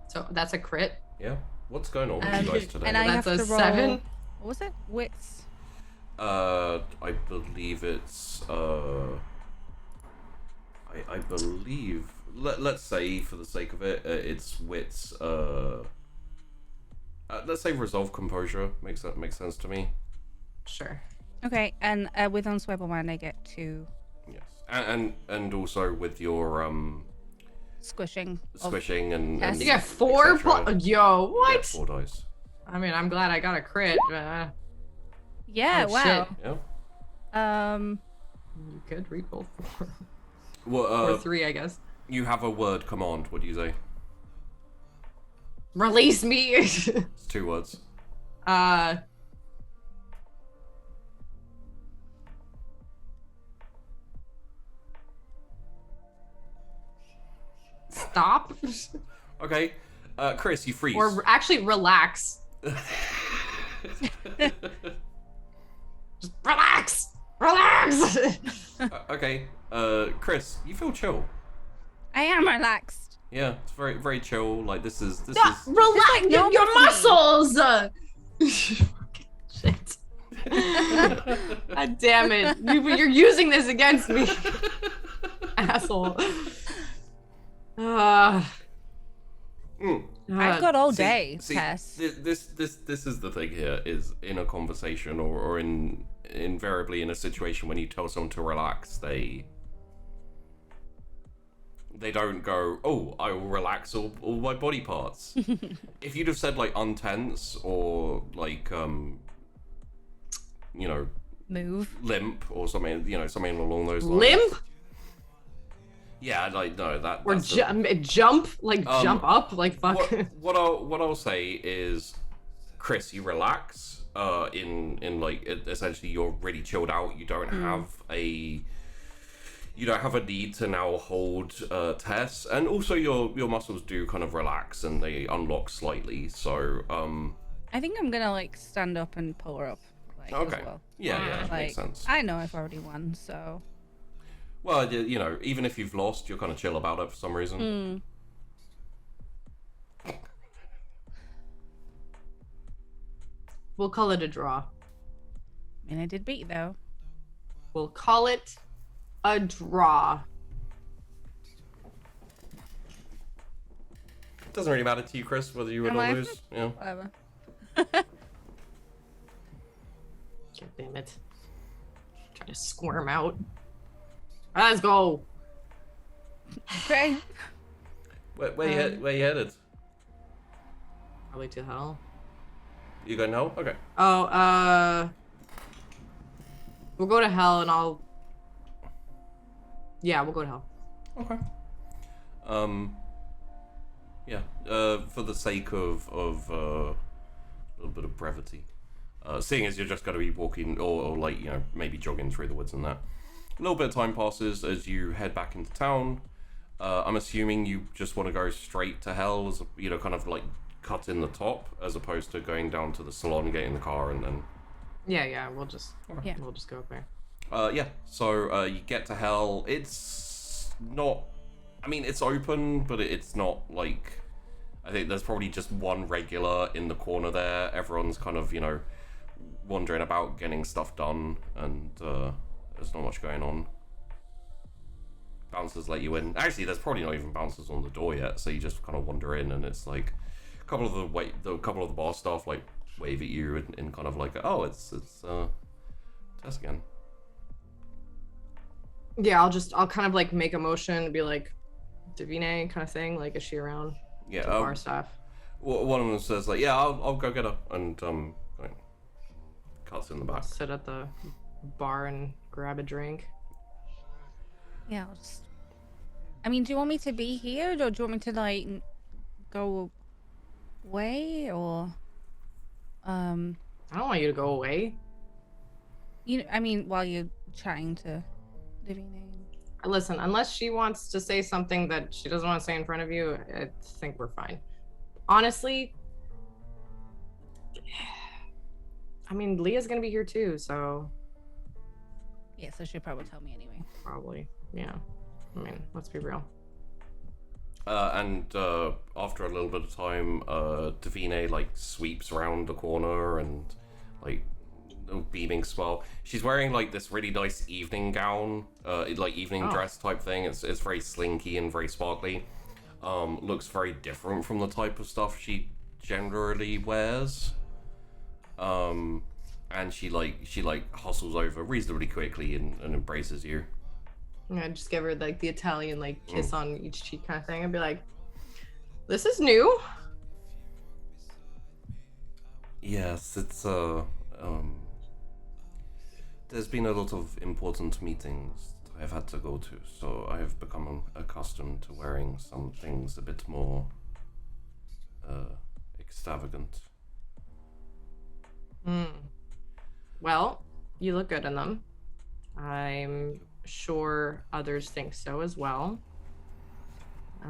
So that's a crit. Yeah. What's going on with you guys today? And I That's have a to roll. 7. What was it? Wits. I believe it's I believe let's say for the sake of it, it's wits. Let's say resolve composure makes sense to me. Sure. Okay, and with unswayable mind, I get 2 Yes, and also with your squishing. and You get 4 et cetera. Yo, You what? get 4 dice. I mean, I'm glad I got a crit. Yeah. Oh, Wow. Yeah. You could re-roll 4 Well, or 3, I guess. you have a word command. What do you say? Release me. It's 2 words. Stop. Okay. Chrys, you freeze. Or actually relax. Just relax. Relax. Okay. Chrys, you feel chill. I am relaxed. Yeah, it's very, very chill. Like this is. Relax. No Your movement. muscles. Shit. God damn it. You're using this against me. Asshole. I've got all day, See, Tess. this is the thing here. Is in a conversation or invariably in a situation when you tell someone to relax, they don't go, oh, I will relax all my body parts. If you'd have said like untense or like Move. limp or something, something along those lines. Limp? Yeah, like no, that. Or that's jump? Like jump up? Like fuck. What I'll say is, Chrys, you relax. In like essentially you're really chilled out. You don't have a need to now hold Tess, and also your muscles do kind of relax and they unlock slightly. So I I think I'm gonna like stand up and pull her up. Like, Okay. As well. Yeah, Like, makes sense. I know I've already won, so. Well, you know, even if you've lost, you're kind of chill about it for some reason. We'll call it a draw. I mean, I did beat though. We'll call it a draw. It doesn't really matter to you, Chrys, whether you win Am or I? lose. Yeah. Whatever. God damn it. Try to squirm out. Let's go. Okay. Where you headed? Probably to hell. You going hell? Okay. Oh, we'll go to hell and I'll... Yeah, we'll go to hell. Okay. Yeah. For the sake of a little bit of brevity, seeing as you're just going to be walking or like, you know, maybe jogging through the woods and that, a little bit of time passes as you head back into town. I'm assuming you just want to go straight to hell, as you know, kind of like cut in the top, as opposed to going down to the salon, getting in the car, and then. Yeah, we'll just go up there. Yeah. So you get to hell. It's not. I mean, it's open, but it's not like. I think there's probably just one regular in the corner there. Everyone's kind of, you know, wandering about, getting stuff done, and there's not much going on. Bouncers let you in. Actually, there's probably not even bouncers on the door yet, so you just kind of wander in, and it's like a couple of the bar staff like wave at you and kind of like, oh, it's Tess again. Yeah, I'll kind of like make a motion and be like, Davine kind of thing. Like, is she around? Yeah. To bar staff. One of them says like, yeah, I'll go get her, and like, cuts in the back. Sit at the bar and grab a drink. Yeah, I'll just... I mean, do you want me to be here, or do you want me to like go away, or I don't want you to go away. you know, I mean, while you're chatting to Davina. Listen, unless she wants to say something that she doesn't want to say in front of you, I think we're fine. Honestly, I mean, Leah's gonna be here too, so Yeah, so she'll probably tell me anyway. probably, yeah. I mean, let's be real. And after a little bit of time, Davine like sweeps around the corner and like beaming swell. She's wearing like this really nice evening gown, like evening dress type thing. It's very slinky and very sparkly. Looks very different from the type of stuff she generally wears. And she hustles over reasonably quickly and embraces you. I just give her like the Italian like kiss on each cheek kind of thing and be like, "This is new." Yes, it's there's been a lot of important meetings I've had to go to, so I have become accustomed to wearing some things a bit more extravagant. Well, you look good in them. I'm sure others think so as well. Do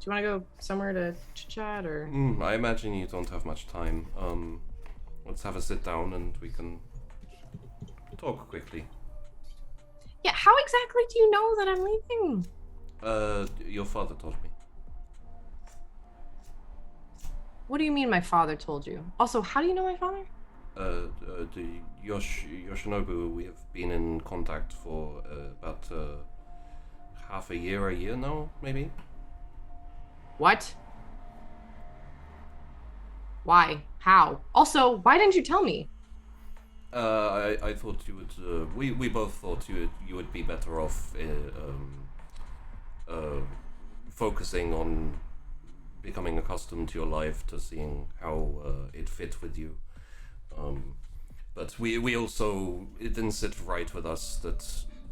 you want to go somewhere to chit-chat, or? I imagine you don't have much time. Let's have a sit down and we can talk quickly. Yeah, how exactly do you know that I'm leaving? Your father told me. What do you mean my father told you? Also, how do you know my father? The Yoshinobu, we have been in contact for about half a year now, maybe? What? Why? How? Also, why didn't you tell me? I thought you would, we both thought you would be better off focusing on becoming accustomed to your life, to seeing how it fit with you. But we also, it didn't sit right with us that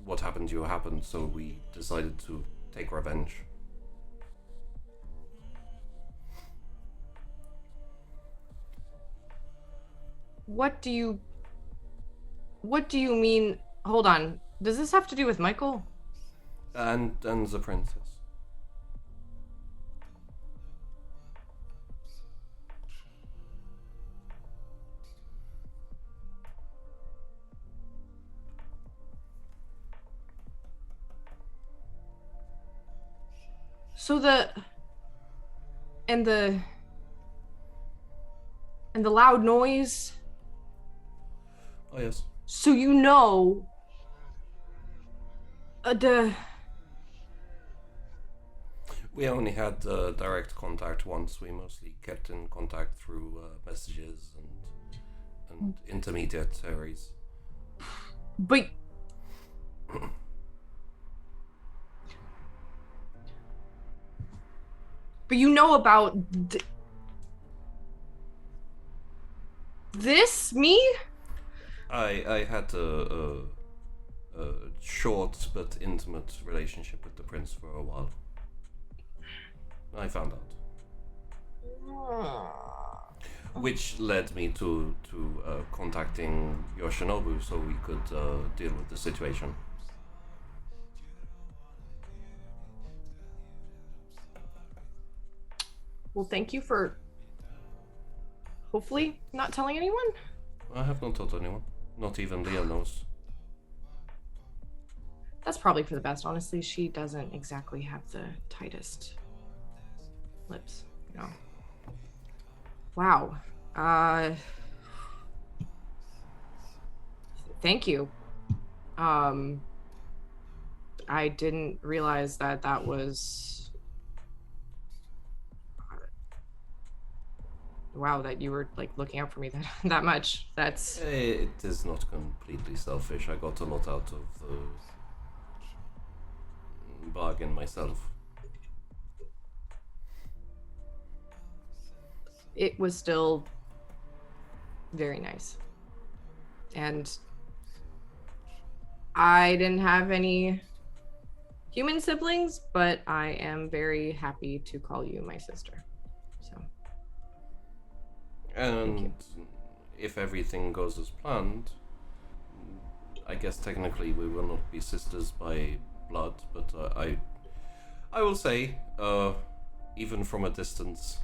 what happened to you happened, so we decided to take revenge. What do you mean? Hold on. Does this have to do with Michael? And the princess. So the loud noise. Oh yes. So you know We only had direct contact once. We mostly kept in contact through messages and intermediaries. but you know about this me? I had a short but intimate relationship with the prince for a while. I found out. Which led me to contacting Yoshinobu so we could deal with the situation. Well, thank you for hopefully not telling anyone. I have not told anyone. Not even Leah knows. That's probably for the best, honestly. She doesn't exactly have the tightest lips, you know. Wow. Thank you. I didn't realize that was... Wow, that you were, like, looking out for me that much. That's... It is not completely selfish. I got a lot out of the bargain myself. It was still very nice. And I didn't have any human siblings, but I am very happy to call you my sister. So. And if everything goes as planned, I guess technically we will not be sisters by blood, but I will say, even from a distance,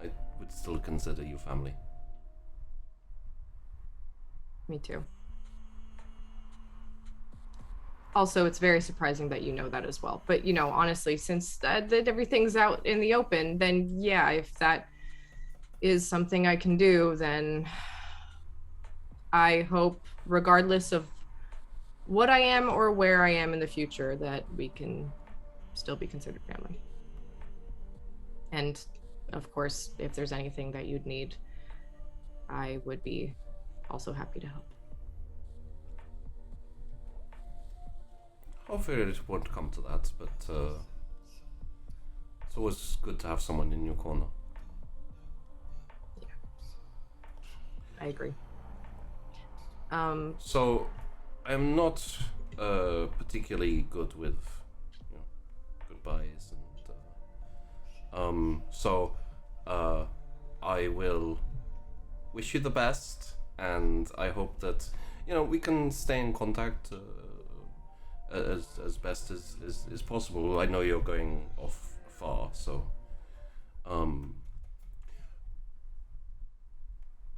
I would still consider you family. Me too. Also, it's very surprising that you know that as well. But, you know, honestly, since that everything's out in the open, then yeah, if that is something I can do, then I hope, regardless of what I am or where I am in the future, that we can still be considered family. And, of course, if there's anything that you'd need, I would be also happy to help. Hopefully it won't come to that, but it's always good to have someone in your corner. Yeah, I agree. So, I'm not particularly good with, you know, goodbyes and so I will wish you the best, and I hope that, you know, we can stay in contact as best as possible. I know you're going off far, so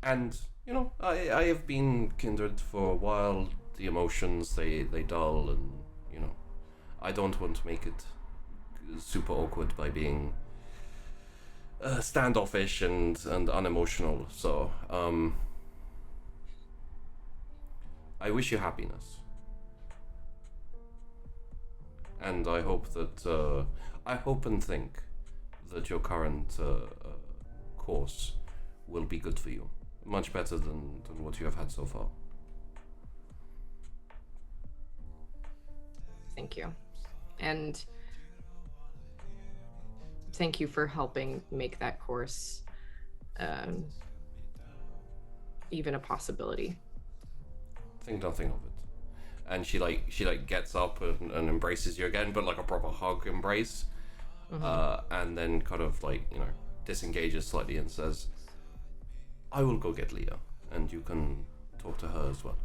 and you know, I have been Kindred for a while. The emotions they dull, and you know, I don't want to make it super awkward by being standoffish and unemotional. So I wish you happiness. And I hope that, I hope and think that your current course will be good for you. Much better than what you have had so far. Thank you. And thank you for helping make that course even a possibility. Think nothing of it. And she gets up and embraces you again, but like a proper hug embrace. Mm-hmm. And then kind of like, you know, disengages slightly and says, I will go get Leah, and you can talk to her as well.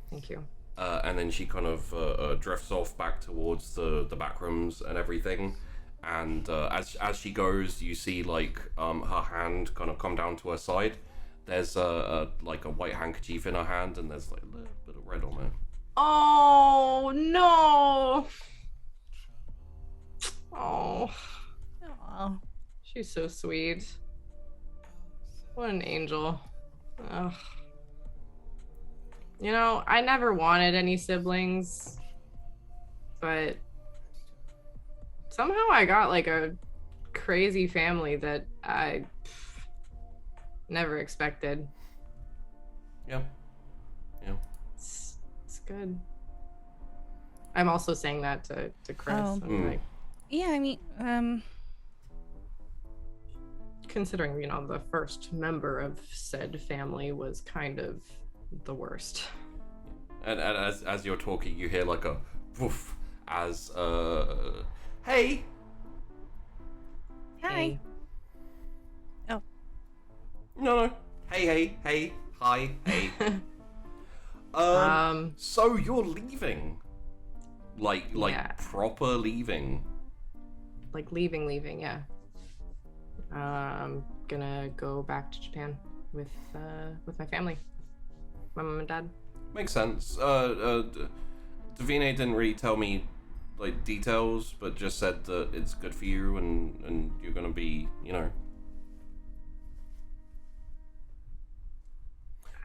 Thank you. And then she kind of drifts off back towards the back rooms and everything. And as she goes, you see like her hand kind of come down to her side. There's like a white handkerchief in her hand, and there's like a little bit of red on it. Oh no! Oh, Aw. she's so sweet. What an angel. Ugh. You know, I never wanted any siblings, but somehow I got like a crazy family that I never expected. Yeah. Yeah. It's good. I'm also saying that to Chrys. Oh. I'm like, Yeah, I mean, considering, you know, the first member of said family was kind of the worst. And as you're talking, you hear like a woof as hey. hi. Oh. No. Hey, hi, hey. So you're leaving? Like Yeah. proper leaving? Like leaving, yeah. I'm gonna go back to Japan with my family, my mom and dad. Makes sense. Davine didn't really tell me like details, but just said that it's good for you and you're gonna be, you know.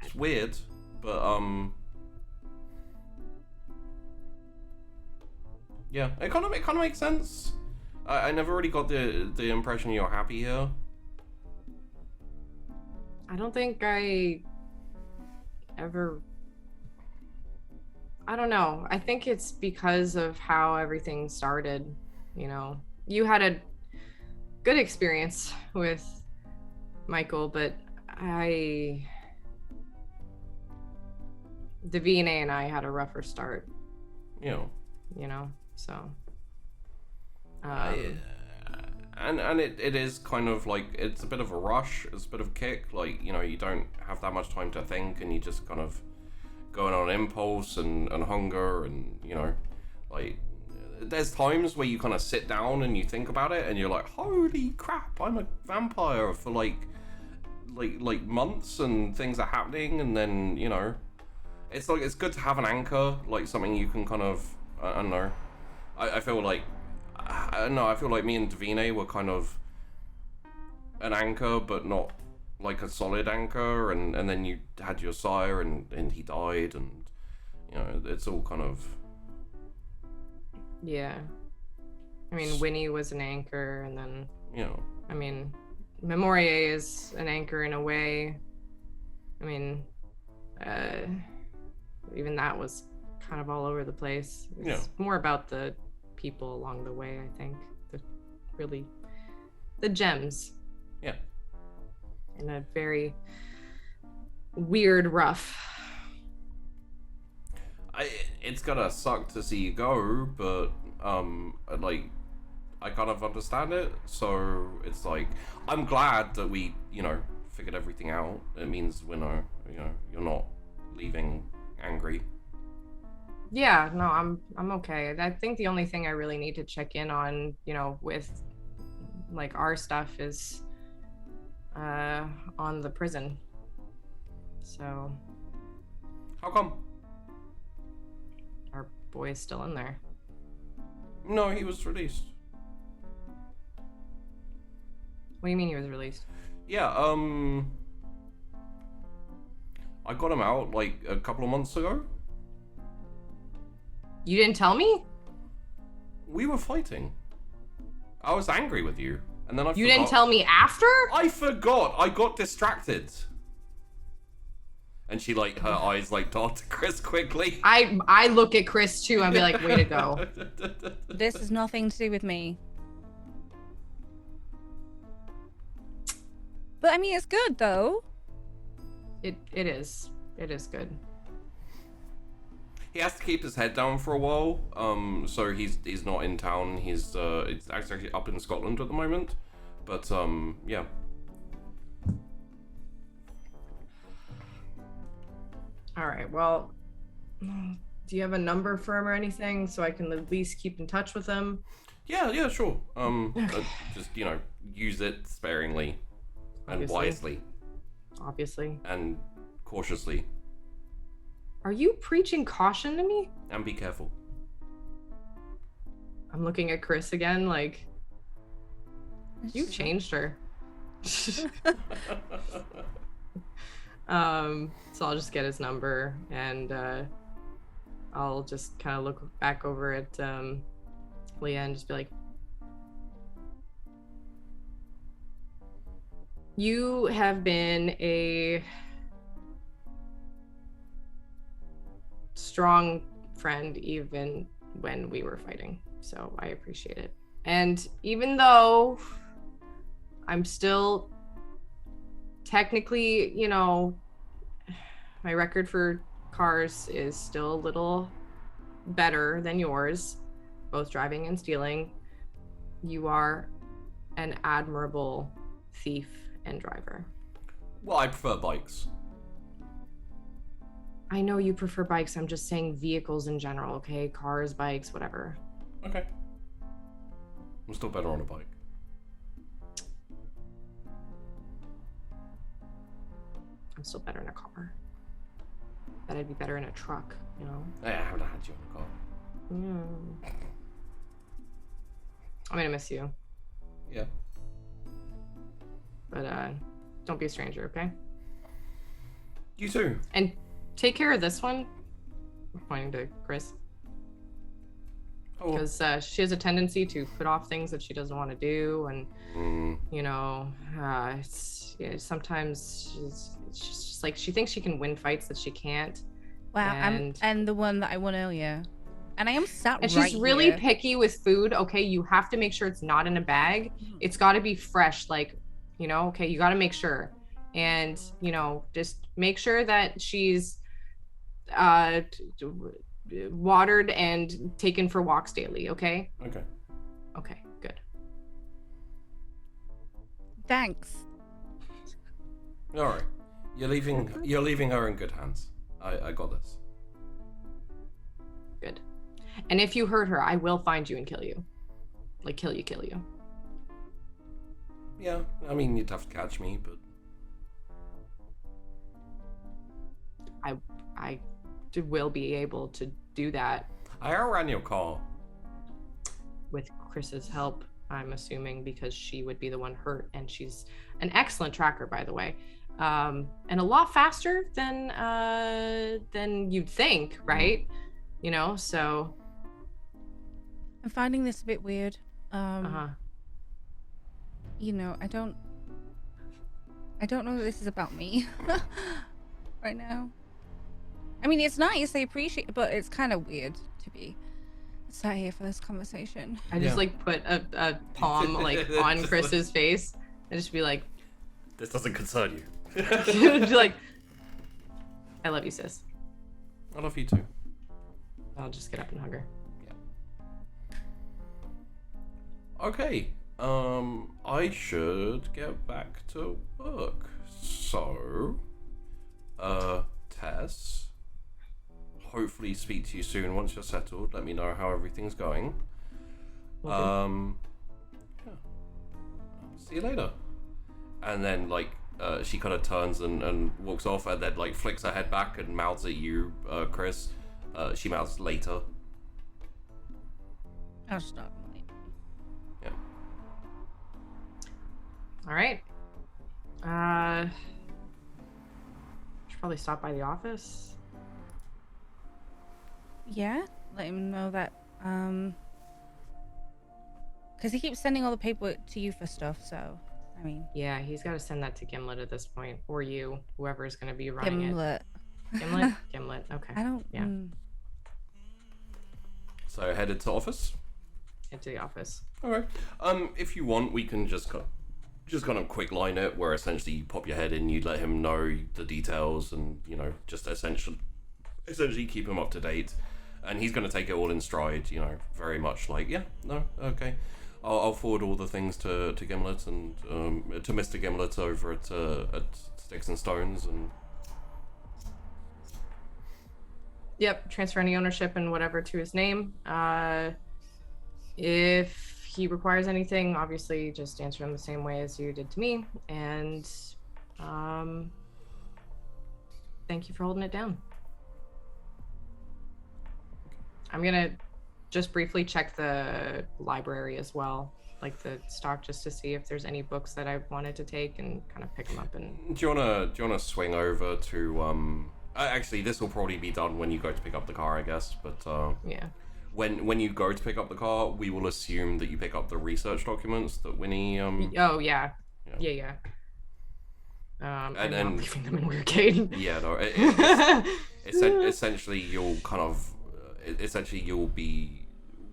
It's weird, but yeah, it kind of makes sense. I never really got the impression you're happy here. I don't think I ever. I don't know. I think it's because of how everything started. You know, you had a good experience with Michael, but Davine and I had a rougher start. You know, so. And it is kind of like, it's a bit of a rush, it's a bit of a kick, like, you know, you don't have that much time to think and you just kind of going on impulse and hunger and, you know, like, there's times where you kind of sit down and you think about it and you're like, holy crap, I'm a vampire for like months and things are happening, and then, you know, it's like, it's good to have an anchor, like something you can kind of, I don't know, I feel like, I don't know, I feel like me and Davine were kind of an anchor, but not like a solid anchor, and then you had your sire and he died, and, you know, it's all kind of... Yeah. I mean, Winnie was an anchor, and then... You know. I mean, Memoria is an anchor in a way. I mean, even that was kind of all over the place. It's more about the people along the way, I think. The gems. Yeah. In a very weird rough. It's gonna suck to see you go, but like, I kind of understand it. So it's like, I'm glad that we, you know, figured everything out. It means we're no, you know, you're not leaving angry. Yeah, no, I'm okay. I think the only thing I really need to check in on, you know, with like our stuff is on the prison. So How come? our boy is still in there. No, he was released. What do you mean he was released? Yeah, I got him out like a couple of months ago. You didn't tell me? We were fighting. I was angry with you, and then I You forgot. didn't tell me after? I forgot. I got distracted. And she, like, her eyes, like, dart to Chrys quickly. I look at Chrys too and be like, way to go. This has nothing to do with me. But I mean, it's good though. It is. It is good. He has to keep his head down for a while. So he's not in town. He's it's actually up in Scotland at the moment. But yeah. All right. Well, do you have a number for him or anything so I can at least keep in touch with him? Yeah, sure. Just, you know, use it sparingly and Obviously. wisely Obviously. and cautiously, Are you preaching caution to me? and be careful. I'm looking at Chrys again, like, you changed her. So I'll just get his number, and I'll just kind of look back over at Leah and just be like, you have been a strong friend even when we were fighting, so I appreciate it. And even though I'm still technically, you know, my record for cars is still a little better than yours, both driving and stealing, you are an admirable thief and driver. Well, I prefer bikes. I know you prefer bikes. I'm just saying vehicles in general, okay? Cars, bikes, whatever. Okay. I'm still better on a bike. I'm still better in a car. Bet I'd be better in a truck, you know? Yeah, I haven't had you in a car. I'm gonna miss you. Yeah. But don't be a stranger, okay? You too. And take care of this one. I'm pointing to Chrys. Oh. Because she has a tendency to put off things that she doesn't want to do, and you know, sometimes she's just like, she thinks she can win fights that she can't. Wow, and the one that I won earlier, and I am sat and right she's really here. picky with food. Okay, you have to make sure it's not in a bag. It's got to be fresh, like, you know. Okay, you got to make sure, and you know, just make sure that she's watered and taken for walks daily. Okay. Okay, good. Thanks. All right. You're leaving her in good hands. I got this. Good. And if you hurt her, I will find you and kill you. Like, kill you. Yeah, I mean, you'd have to catch me, but I will be able to do that I outran your car. with Chris's help, I'm assuming, because she would be the one hurt, and she's an excellent tracker, by the way. And a lot faster than you'd think, right? You know, so I'm finding this a bit weird. You know, I don't know that this is about me right now. I mean, it's nice, I appreciate it, but it's kind of weird to be sat here for this conversation. I just like put a palm like on Chris's face and just be like, This doesn't concern you. be like, I love you, sis. I love you too. I'll just get up and hug her. Okay. I should get back to work. So, Tess, hopefully speak to you soon once you're settled. Let me know how everything's going. Okay. Yeah. I'll see you later. And then, like, she kind of turns and walks off, and then, like, flicks her head back and mouths at you, Chrys. She mouths later. I'll stop. Yeah. All right. Should probably stop by the office. Yeah, let him know that, because he keeps sending all the paperwork to you for stuff, so, I mean. Yeah, he's got to send that to Gimlet at this point, or you, whoever's going to be running Gimlet. it. Gimlet? Gimlet, okay. I don't, Yeah. So, headed to office? Into the office. Alright. If you want, we can just kind of quick line it, where essentially you pop your head in, you let him know the details, and, you know, just essentially keep him up to date. And he's going to take it all in stride, you know, very much like, yeah, no, okay. I'll forward all the things to Gimlet and to Mr. Gimlet over at Sticks and Stones. And Yep, transfer any ownership and whatever to his name. If he requires anything, obviously just answer him the same way as you did to me. And thank you for holding it down. I'm gonna just briefly check the library as well, like the stock, just to see if there's any books that I wanted to take and kind of pick them up. And do you wanna swing over to actually, this will probably be done when you go to pick up the car, I guess. But yeah. When you go to pick up the car, we will assume that you pick up the research documents that Winnie Oh yeah. I'm not leaving them in Weirgate. Yeah, no. Essentially, you'll kind of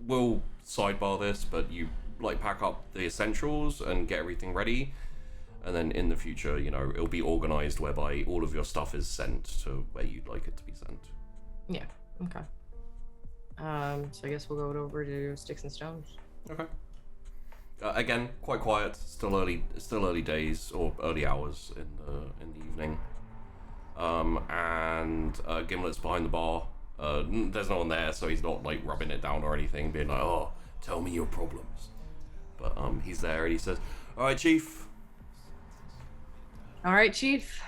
we'll sidebar this, but you like pack up the essentials and get everything ready, and then in the future, you know, it'll be organized whereby all of your stuff is sent to where you'd like it to be sent. Yeah. Okay. So I guess we'll go over to Sticks and Stones. Okay. Again, quite quiet. Still early days or early hours in the evening. And Gimlet's behind the bar. There's no one there, so he's not like rubbing it down or anything, being like, "Oh, tell me your problems." But he's there and he says, "All right, Chief." All right, Chief.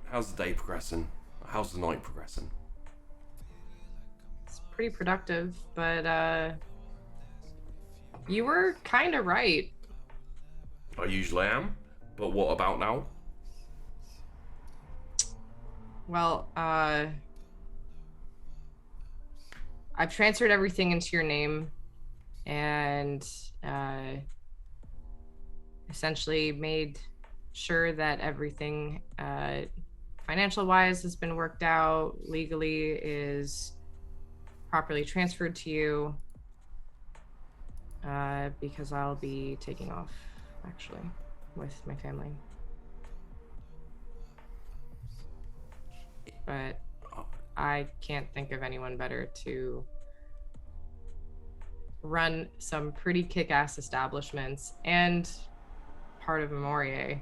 How's the day progressing? How's the night progressing? It's pretty productive, but you were kind of right. I usually am, but what about now? Well, I've transferred everything into your name and essentially made sure that everything financial wise has been worked out, legally is properly transferred to you, because I'll be taking off actually with my family. But I can't think of anyone better to run some pretty kick-ass establishments and part of Memoria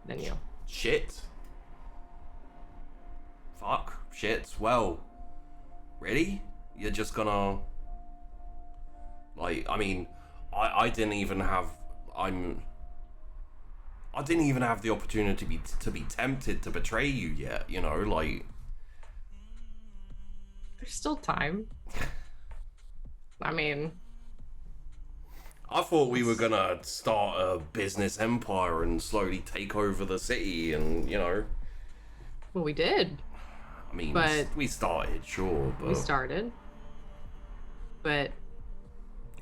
than you. Shit. Fuck. Shit. Well, really? You're just gonna... Like, I mean, I didn't even have... I didn't even have the opportunity to be tempted to betray you yet, you know, like... There's still time. I mean... I thought we were gonna start a business empire and slowly take over the city and, you know... Well, we did. I mean, but we started, sure, but... We started. But...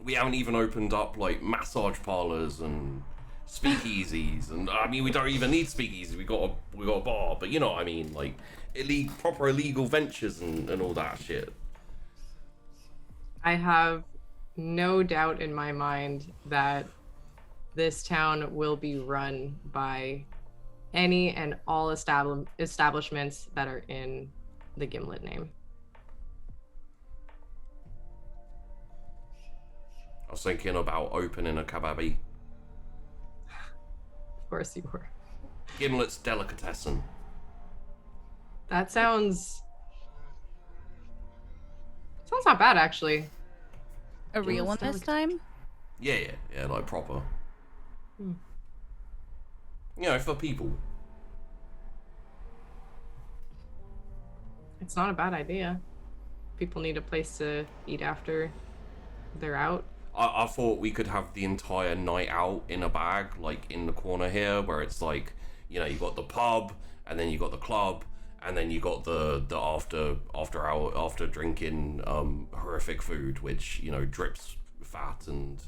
We haven't even opened up, like, massage parlors and speakeasies, and, I mean, we don't even need speakeasies, we got a bar, but you know what I mean, like, proper illegal ventures and all that shit. I have no doubt in my mind that this town will be run by any and all establishments that are in the Gimlet name. I was thinking about opening a kebabi. Of course you were. Gimlet's delicatessen. That sounds not bad, actually. A real one this time? Yeah, like proper. You know, for people. It's not a bad idea. People need a place to eat after they're out. I thought we could have the entire night out in a bag, like in the corner here, where it's like, you know, you got the pub, and then you got the club, and then you got the after drinking horrific food, which, you know, drips fat and...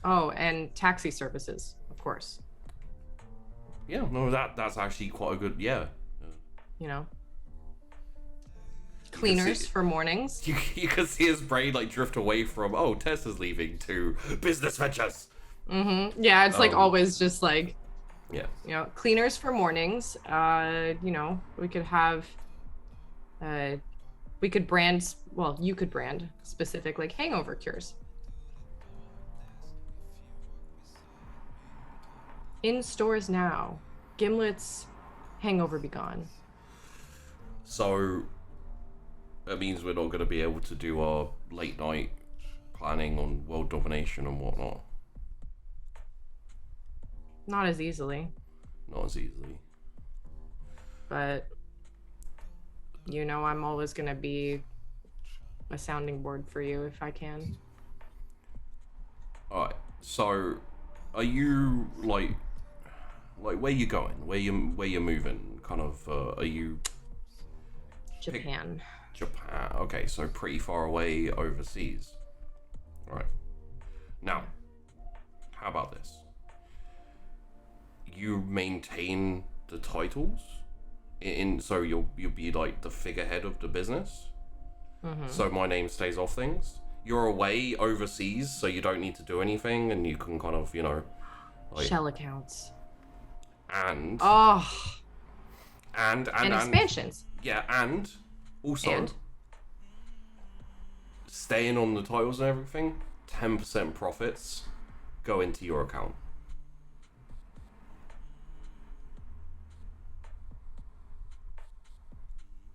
Oh, and taxi services, of course. Yeah, no, that's actually quite a good, yeah. You know? Cleaners for mornings. You can see his brain like drift away from, oh, Tess is leaving, to business ventures. Yeah, it's like always just like, yeah, you know, cleaners for mornings. You know, we could have, we could brand, well, you could brand specific like hangover cures. In stores now. Gimlet's hangover be gone. So that means we're not going to be able to do our late night planning on world domination and whatnot. Not as easily. Not as easily. But You know I'm always gonna be a sounding board for you if I can. Alright, so are you like where you going? Where you moving? Kind of are you Japan. Japan? Okay, so pretty far away overseas. Right. Now, how about this? You maintain the titles so you'll be like the figurehead of the business. So my name stays off things. You're away overseas, so you don't need to do anything, and you can kind of, like, Shell accounts. and And expansions. yeah, and also And? staying on the titles and everything. 10% profits go into your account.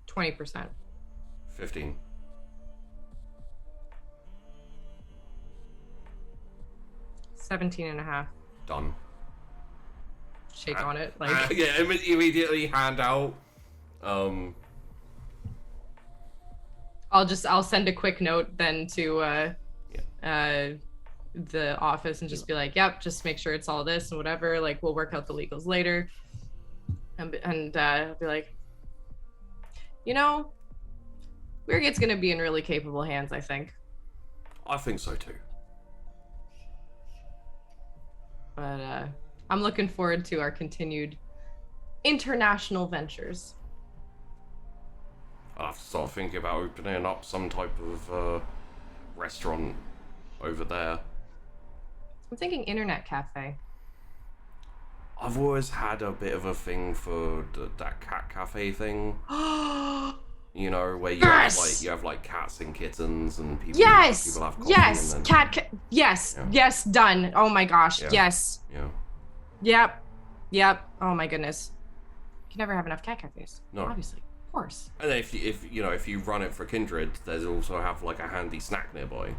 20%. 15. 17.5. Done. Shake on it, like. Yeah, immediately hand out. I'll send a quick note then to the office and just be like, yep, just make sure it's all this and whatever. Like, we'll work out the legals later. And I'll be like, Weirgate's gonna be in really capable hands, I think. I think so too. But I'm looking forward to our continued international ventures. I'll have to start thinking about opening up some type of restaurant over there. I'm thinking internet cafe. I've always had a bit of a thing for that cat cafe thing. Where you have like cats and kittens and people. Yes. People have coffee Yes. and then, Yes. Yeah. Yes. Done. Oh my gosh. Yeah. Yes. Yeah. Yep. Oh my goodness. You can never have enough cat cafes. No. Obviously. Of course. And then if you run it for Kindred, there's also have like a handy snack nearby.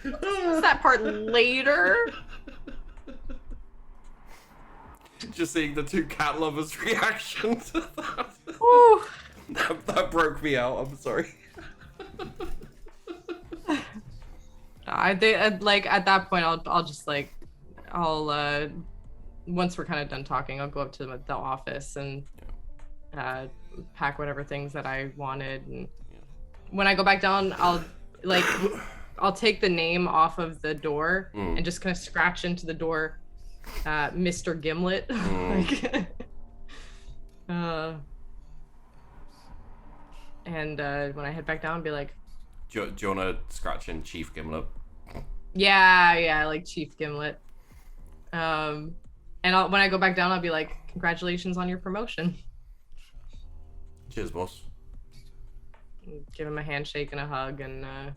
Is that part later? Just seeing the two cat lovers' reaction to that. Ooh. That broke me out. I'm sorry. I think like at that point I'll just like once we're kind of done talking, I'll go up to the office and pack whatever things that I wanted, and when I go back down I'll take the name off of the door and just kind of scratch into the door, Mr. Gimlet. And when I head back down, be like, Do you want to scratch in Chief Gimlet? yeah, like Chief Gimlet. And when I go back down, I'll be like, congratulations on your promotion. Cheers, boss. Give him a handshake and a hug, and I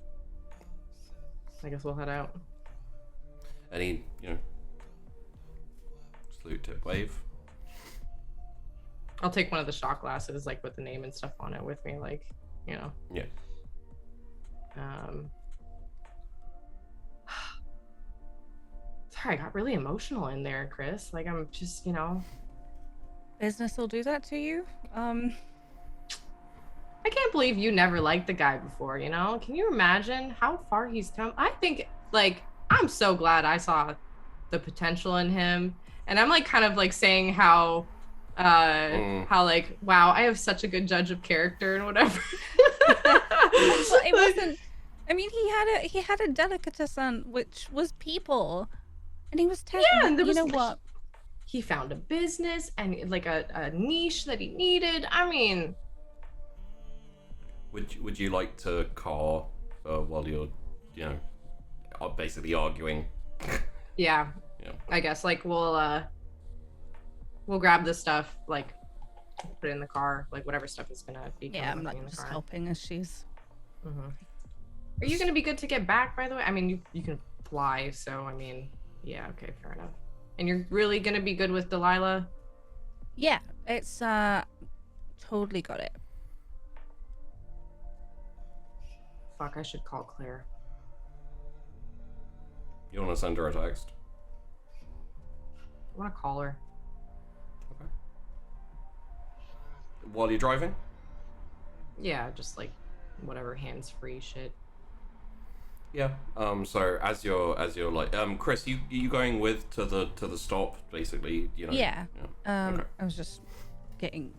guess we'll head out. Any, salute, tip, wave. I'll take one of the shot glasses, like with the name and stuff on it with me, like, Yeah. Sorry, I got really emotional in there, Chrys. Like, I'm just, Business will do that to you. I can't believe you never liked the guy before, Can you imagine how far he's come? I think, like, I'm so glad I saw the potential in him. And I'm, like, kind of, like, saying how like, wow, I have such a good judge of character and whatever. Well, it wasn't. I mean, he had a delicatessen, which was people, and he was testing. Yeah, and there was, what? He found a business and like a niche that he needed. I mean, Would you like to call while you're, basically arguing? yeah. Yeah. I guess like we'll grab the stuff, like put it in the car, like whatever stuff is gonna be. Yeah, I'm in like the just car. helping as she's. Mm-hmm. Are you gonna be good to get back, by the way? I mean, you can fly, so I mean, yeah, okay, fair enough. And you're really gonna be good with Delilah? Yeah, it's totally got it. Fuck, I should call Claire. You want to send her a text? want to call her. Okay. While you're driving? Yeah, just like whatever hands-free shit. Yeah. So as you're like, Chrys, you going with to the stop basically? You know. Yeah. Okay. I was just getting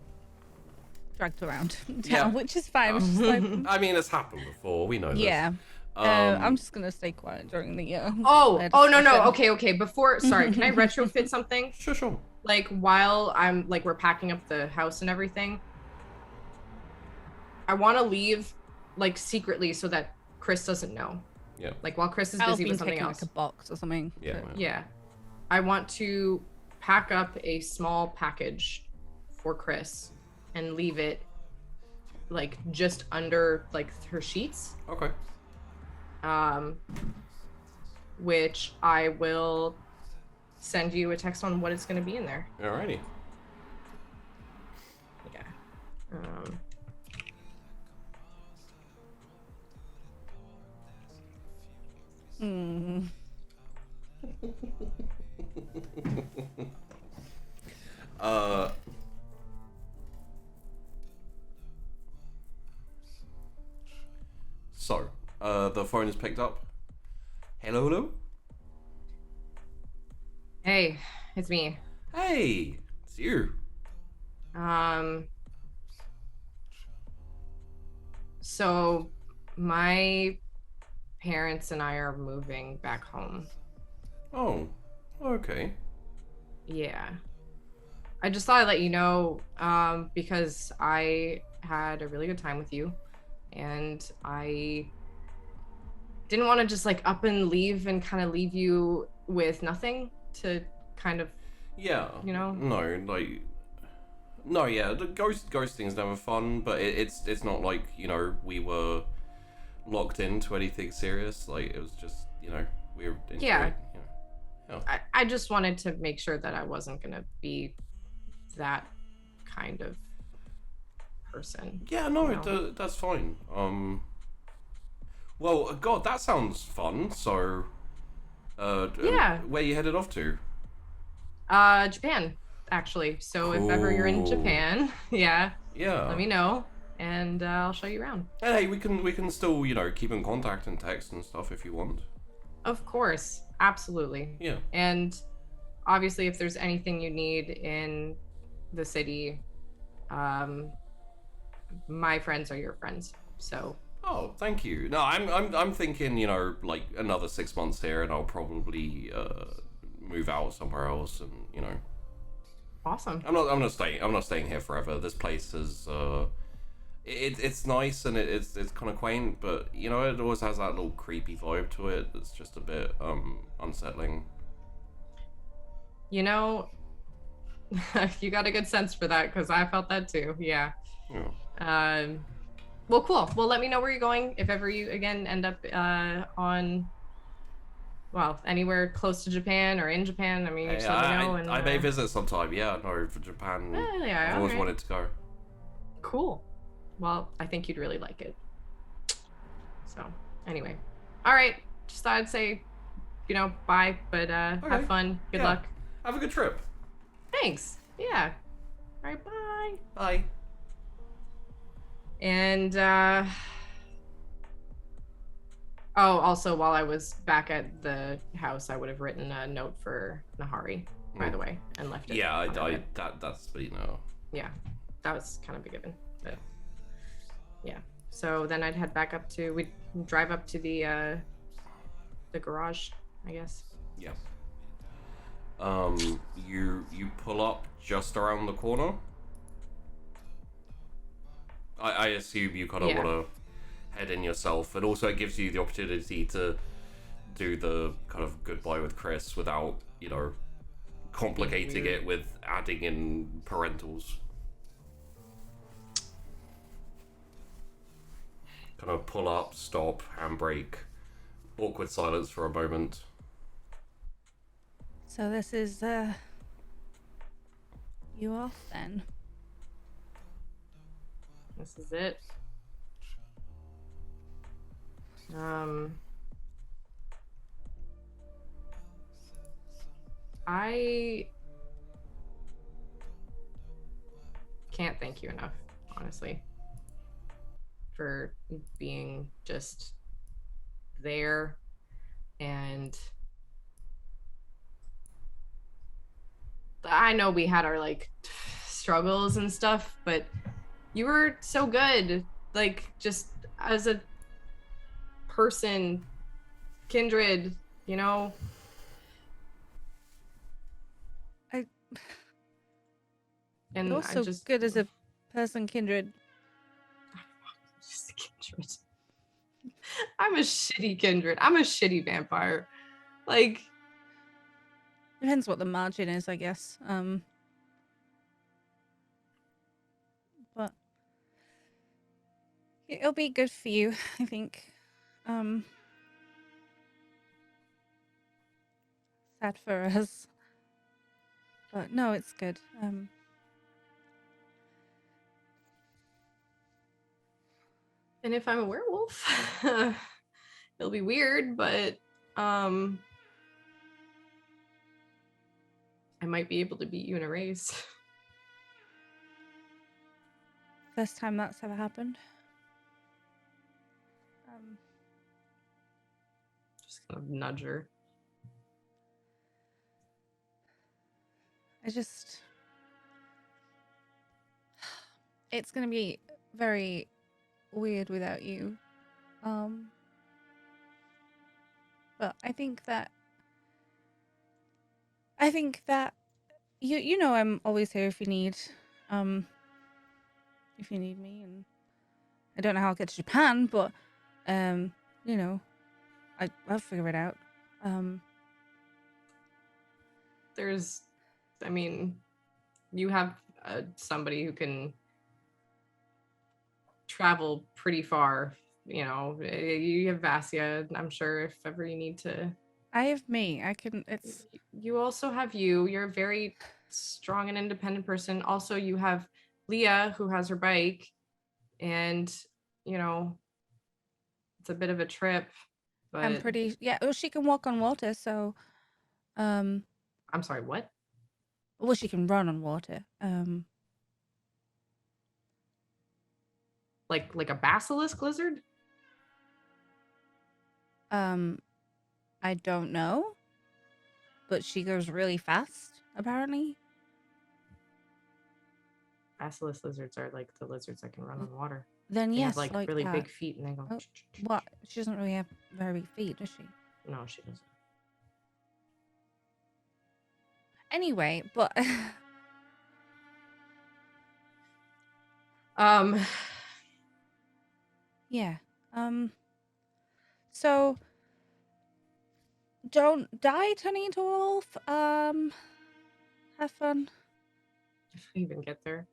dragged around town, Yeah. which is fine. It's just like, I mean, it's happened before. We know this. yeah. I'm just gonna stay quiet during the Oh no. discussion. Okay. Before, sorry, can I retrofit something? Sure. Like while I'm like we're packing up the house and everything, I want to leave like secretly so that Chrys doesn't know. Yeah. Like while Chrys is I'll busy be with something taking, else. like a box or something. Yeah. Yeah. I want to pack up a small package for Chrys and leave it like just under like her sheets. Okay. Which I will send you a text on what it's going to be in there. Alrighty. Yeah. So, the phone is picked up. Hello? Hey, it's me. Hey, it's you. So my parents and I are moving back home. Oh, okay. Yeah. I just thought I'd let you know, because I had a really good time with you, and I didn't want to just like up and leave and kind of leave you with nothing to kind of, Yeah. you know? No, yeah, the ghosting's never fun, but it's not like, you know, we were locked into anything serious. Like, it was just, you know, we were into Yeah. it, you know. I just wanted to make sure that I wasn't gonna be that kind of person. Yeah, no, You know? that's fine. Well, God, that sounds fun. So, Yeah. where you headed off to? Japan, actually. So if ever you're in Cool. Japan, yeah, Yeah. let me know, and I'll show you around. And hey, we can still, you know, keep in contact and text and stuff if you want. Of course, absolutely. Yeah. And obviously, if there's anything you need in the city, my friends are your friends. So Oh, thank you. No, I'm thinking, you know, like another 6 months here, and I'll probably move out somewhere else, and you know, awesome. I'm not staying here forever. This place is it's nice and it's kind of quaint, but you know, it always has that little creepy vibe to it that's just a bit unsettling. You know, you got a good sense for that because I felt that too. Yeah. Yeah. Well, cool. Well, let me know where you're going if ever you again end up anywhere close to Japan or in Japan. I mean, you Hey, just let me know. I may visit sometime. Yeah, no, for Japan. Yeah, I've always okay. wanted to go. Cool. Well, I think you'd really like it. So, anyway. All right. Just thought I'd say, you know, bye, but Okay. have fun. Good Yeah. luck. Have a good trip. Thanks. Yeah. All right, bye. Bye. And also while I was back at the house, I would have written a note for Nahari, by the way, and left it. Yeah, on her bed. that's you know. Yeah, that was kind of a given, but yeah. So then I'd head back we'd drive up to the garage, I guess. Yeah. You pull up just around the corner. I assume you kind of Yeah. want to head in yourself, and also it gives you the opportunity to do the kind of goodbye with Chrys without, you know, complicating weird. it with adding in parentals. Kind of pull up, stop, handbrake, awkward silence for a moment. So this is you off then? This is it. I can't thank you enough, honestly, for being just there. And I know we had our like struggles and stuff, but you were so good, like just as a person, Kindred, you know. And You're so just good as a person, Kindred. just a Kindred. I'm a shitty Kindred. I'm a shitty vampire. Like, Depends what the margin is, I guess. But it'll be good for you, I think. Sad for us. But no, it's good. and if I'm a werewolf, it'll be weird, but I might be able to beat you in a race. First time that's ever happened. Just kind of nudge her. It's gonna be very weird without you. But I think that you know I'm always here if you need me, and I don't know how I'll get to Japan, but you know, I'll figure it out. I mean, you have somebody who can travel pretty far, you know. You have Vassia, I'm sure, if ever you need to. I have me. You also have you're a very strong and independent person. Also, you have Leah, who has her bike, and you know, it's a bit of a trip, but I'm pretty, well, she can walk on water, so I'm sorry, what? well, she can run on water. Like a basilisk lizard? I don't know, but she goes really fast, apparently. Basilisk lizards are like the lizards that can run on water. Then They yes, have like really big feet, and they go. Oh, what? She doesn't really have very big feet, does she? No, she doesn't. Anyway, but yeah. So don't die turning into a wolf. Have fun. If we even get there.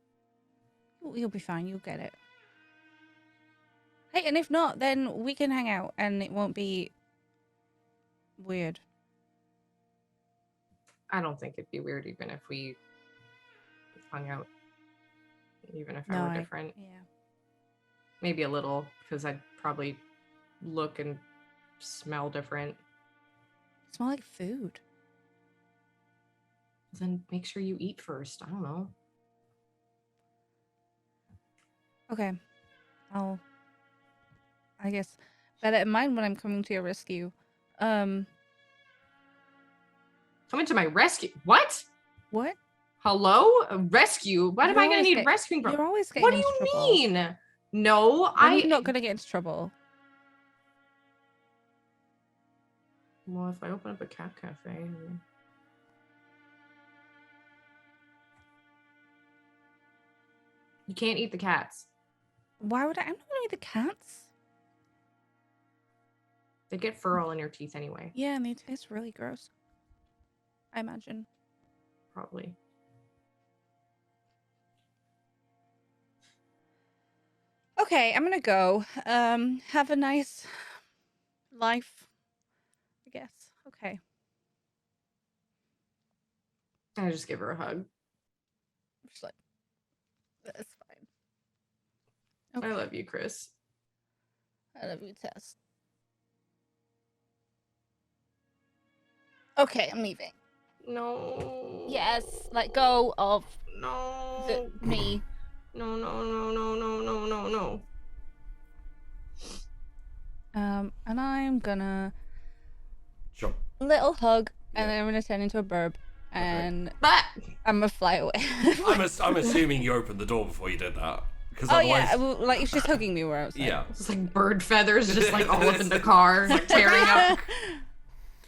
You'll be fine. You'll get it. Hey, and if not, then we can hang out, and it won't be weird. I don't think it'd be weird even if we hung out. Even if I were different. Yeah. Maybe a little, because I'd probably look and smell different. Smell like food. Then make sure you eat first. I don't know. Okay. I guess bear that in mind when I'm coming to your rescue. Coming to my rescue? What? What? Hello? A rescue? What am I going to need rescuing from? You're always getting What do you trouble. mean? No, I'm not going to get into trouble. Well, if I open up a cat cafe... You can't eat the cats. Why would I? I'm not going to eat the cats. They get fur all in your teeth anyway. Yeah, and they taste really gross. I imagine. Probably. Okay, I'm gonna go. Have a nice life, I guess. Okay. I just give her a hug. I'm just like, that's fine. Okay. I love you, Chrys. I love you, Tess. Okay, I'm leaving. No. Yes, let go of No. me. No, no, no, no, no, no, no, no. And I'm gonna Sure. little hug, Yeah. and then I'm gonna turn into a burb, and But I'm gonna fly away. I'm assuming you opened the door before you did that. Because Oh otherwise... yeah, well, like if she's hugging me, we're outside. Yeah. it's like bird feathers just like all up in the car, like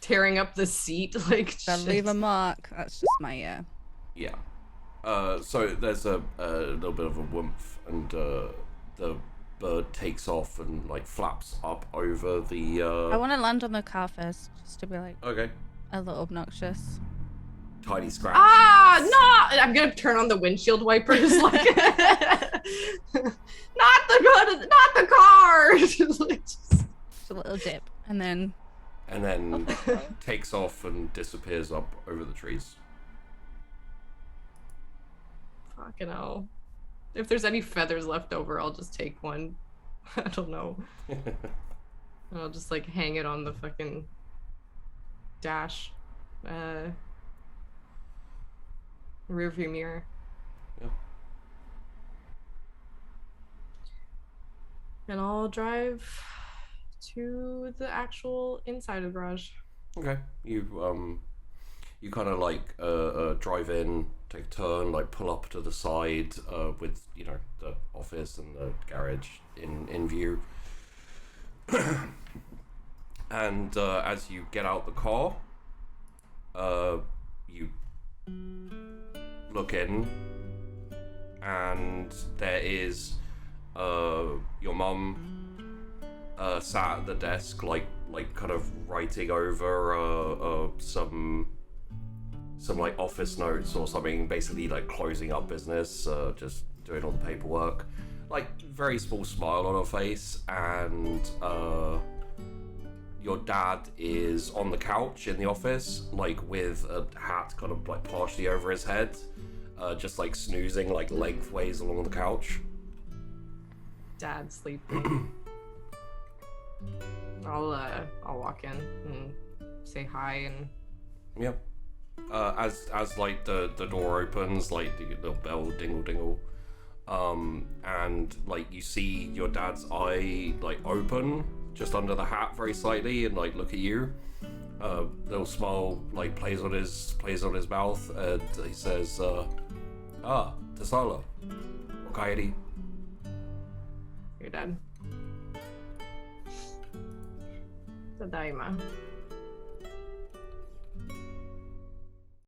tearing up the seat, like Gotta shit. leave a mark. That's just my Yeah. So there's a little bit of a whoomph, and the bird takes off and like flaps up over the. I want to land on the car first, just to be like Okay. a little obnoxious. Tiny scratch. Ah, no! I'm gonna turn on the windshield wipers, like, not the car. Just like, Just a little dip, and then And then takes off and disappears up over the trees. fucking hell. If there's any feathers left over, I'll just take one. I don't know. I'll just like hang it on the fucking dash. Rearview mirror. Yeah. And I'll drive to the actual inside of the garage. Okay. You kind of like drive in, take a turn, like pull up to the side with the office and the garage in view. And as you get out the car, you look in, and there is your mum sat at the desk, like kind of writing over some like office notes or something, basically like closing up business, just doing all the paperwork, like very small smile on her face. And your dad is on the couch in the office, like with a hat kind of like partially over his head, just like snoozing like lengthways along the couch. Dad sleeping. I'll walk in and say hi and Yeah. As like the door opens, like the little bell dingle dingle, and like you see your dad's eye like open just under the hat very slightly and like look at you. Little smile like plays on his mouth, and he says, Tesala, okaeri. your dad. Tadaima.